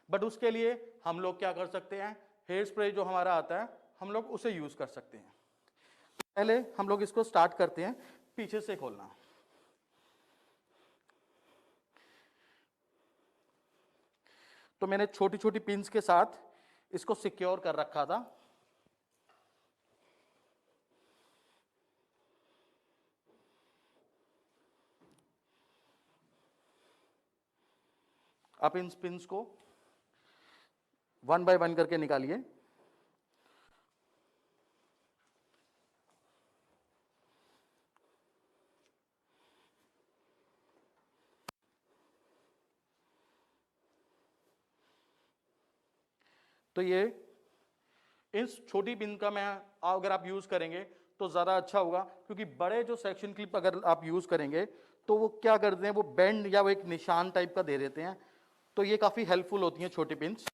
बट उसके लिए हम लोग क्या कर सकते हैं, हेयर स्प्रे जो हमारा आता है हम लोग उसे यूज कर सकते हैं। पहले हम लोग इसको स्टार्ट करते हैं पीछे से खोलना। तो मैंने छोटी छोटी पिन्स के साथ इसको सिक्योर कर रखा था। आप इन पिन्स को 1 बाय 1 करके निकालिए। तो ये इस छोटी पिन का मैं अगर आप यूज करेंगे तो ज्यादा अच्छा होगा, क्योंकि बड़े जो सेक्शन क्लिप अगर आप यूज करेंगे तो वो क्या करते हैं, वो बेंड या वो एक निशान टाइप का दे देते हैं। तो ये काफी हेल्पफुल होती हैं छोटी पिन्स।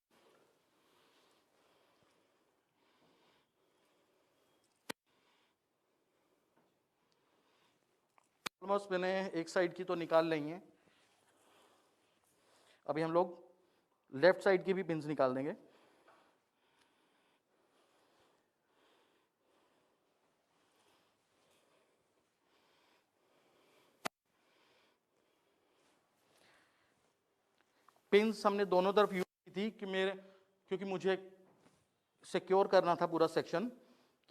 ऑलमोस्ट मैंने एक साइड की तो निकाल ली है, अभी हम लोग लेफ्ट साइड की भी पिन्स निकाल देंगे। पिन्स हमने दोनों तरफ यूज की थी कि क्योंकि मुझे सिक्योर करना था पूरा सेक्शन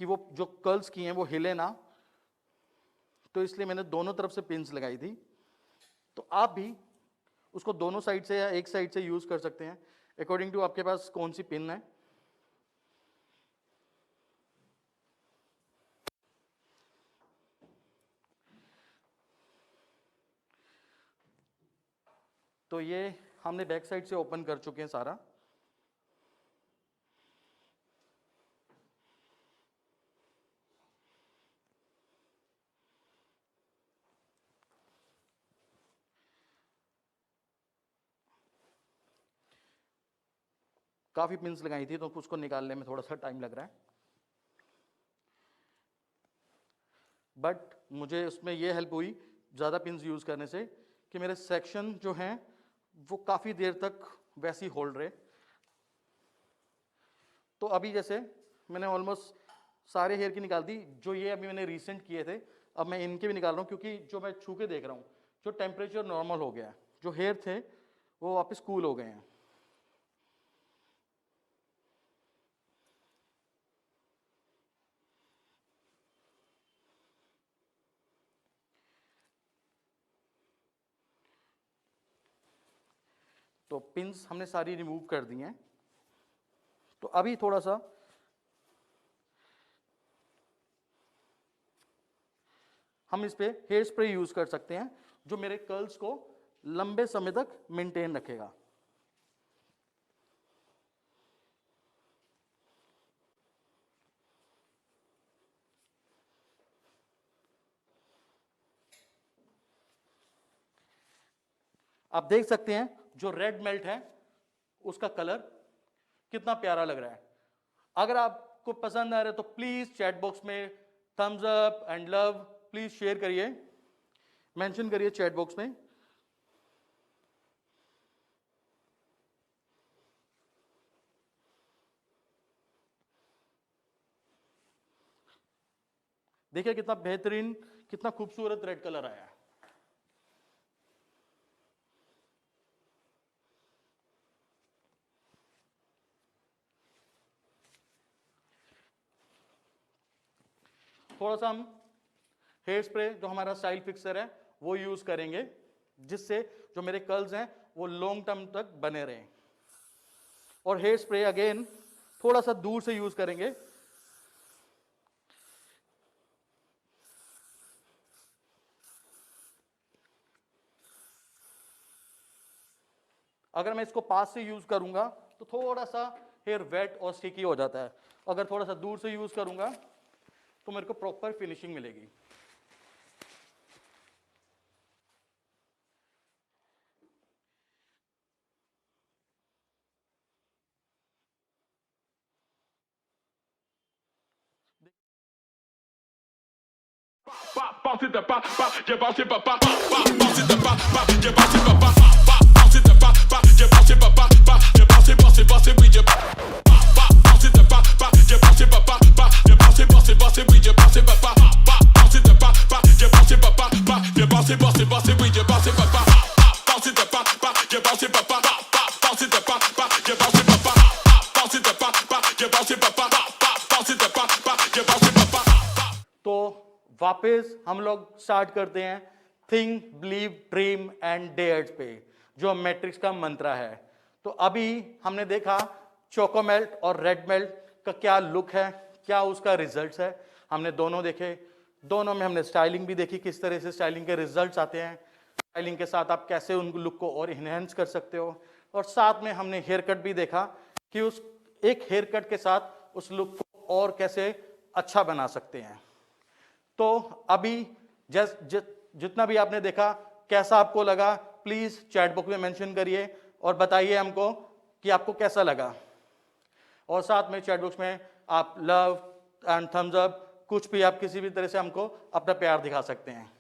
कि वो जो कर्ल्स की हैं वो हिले ना, तो इसलिए मैंने दोनों तरफ से पिन्स लगाई थी। तो आप भी उसको दोनों साइड से या एक साइड से यूज कर सकते हैं, अकॉर्डिंग टू आपके पास कौन सी पिन है। तो ये हमने बैक साइड से ओपन कर चुके हैं सारा। काफी पिन्स लगाई थी तो उसको निकालने में थोड़ा सा टाइम लग रहा है, बट मुझे उसमें ये हेल्प हुई ज़्यादा पिन्स यूज़ करने से कि मेरे सेक्शन जो हैं वो काफ़ी देर तक वैसे ही होल्ड रहे। तो अभी जैसे मैंने ऑलमोस्ट सारे हेयर की निकाल दी, जो ये अभी मैंने रिसेंट किए थे अब मैं इनके भी निकाल रहा हूँ, क्योंकि जो मैं छू के देख रहा हूँ जो टेम्परेचर नॉर्मल हो गया है, जो हेयर थे वो वापस कूल हो गए हैं। तो पिन्स हमने सारी रिमूव कर दी हैं। तो अभी थोड़ा सा हम इस पे हेयर स्प्रे यूज कर सकते हैं जो मेरे कर्ल्स को लंबे समय तक मेंटेन रखेगा। आप देख सकते हैं जो रेड मेल्ट है उसका कलर कितना प्यारा लग रहा है। अगर आपको पसंद आ रहा है तो प्लीज चैट बॉक्स में thumbs up and love please share करिए, मेंशन करिए चैट बॉक्स में। देखिए कितना बेहतरीन, कितना खूबसूरत रेड कलर आया है। थोड़ा सा हम हेयर स्प्रे जो हमारा स्टाइल फिक्सर है वो यूज करेंगे, जिससे जो मेरे कर्ल्स हैं वो लॉन्ग टर्म तक बने रहें। और हेयर स्प्रे अगेन थोड़ा सा दूर से यूज करेंगे। अगर मैं इसको पास से यूज करूंगा तो थोड़ा सा हेयर वेट और स्टिकी हो जाता है, अगर थोड़ा सा दूर से यूज करूंगा तो मेरे को प्रॉपर फिनिशिंग मिलेगी। bounce it, ba, ba, you bounce it, ba, ba, ba, bounce it, ba, ba, you bounce it, ba, ba, ba, bounce it, ba, ba, you bounce it, ba, ba, you bounce it, with your ba, ba, bounce it, ba, ba, you bounce it, ba, ba, you bounce it, with your bounce it, ba, ba, bounce it, ba, you bounce it, ba, ba, you bounce it, with your bounce it, ba, ba, bounce it, ba, you bounce it, ba, ba, bounce it, ba, you bounce it, ba, ba, bounce it, ba, you bounce it, ba, ba, bounce it, ba, you bounce it, ba, ba. तो वापस हम लोग start करते हैं think, believe, dream and dares पे, जो matrix का मंत्र है। तो अभी हमने देखा चोकोमेल्ट और रेड मेल्ट का क्या लुक है, क्या उसका रिजल्ट्स है, हमने दोनों देखे। दोनों में हमने स्टाइलिंग भी देखी, किस तरह से स्टाइलिंग के रिजल्ट्स आते हैं, स्टाइलिंग के साथ आप कैसे उन लुक को और इन्हेंस कर सकते हो। और साथ में हमने हेयर कट भी देखा कि उस एक हेयर कट के साथ उस लुक को और कैसे अच्छा बना सकते हैं। तो अभी जितना भी आपने देखा, कैसा आपको लगा, प्लीज चैट बॉक्स में मेंशन करिए और बताइए हमको कि आपको कैसा लगा। और साथ में चैट बॉक्स में आप लव एंड थम्स अप, कुछ भी आप किसी भी तरह से हमको अपना प्यार दिखा सकते हैं।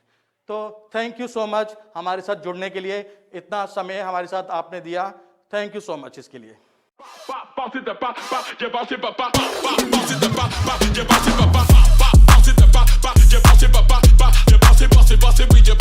तो थैंक यू सो मच हमारे साथ जुड़ने के लिए, इतना समय हमारे साथ आपने दिया, थैंक यू सो मच इसके लिए। Bounce it, ba, ba, you bounce it, ba, ba, bounce it, ba, ba, you bounce it, ba, ba, bounce it, ba, ba, you bounce it, ba, ba, you bounce it, with your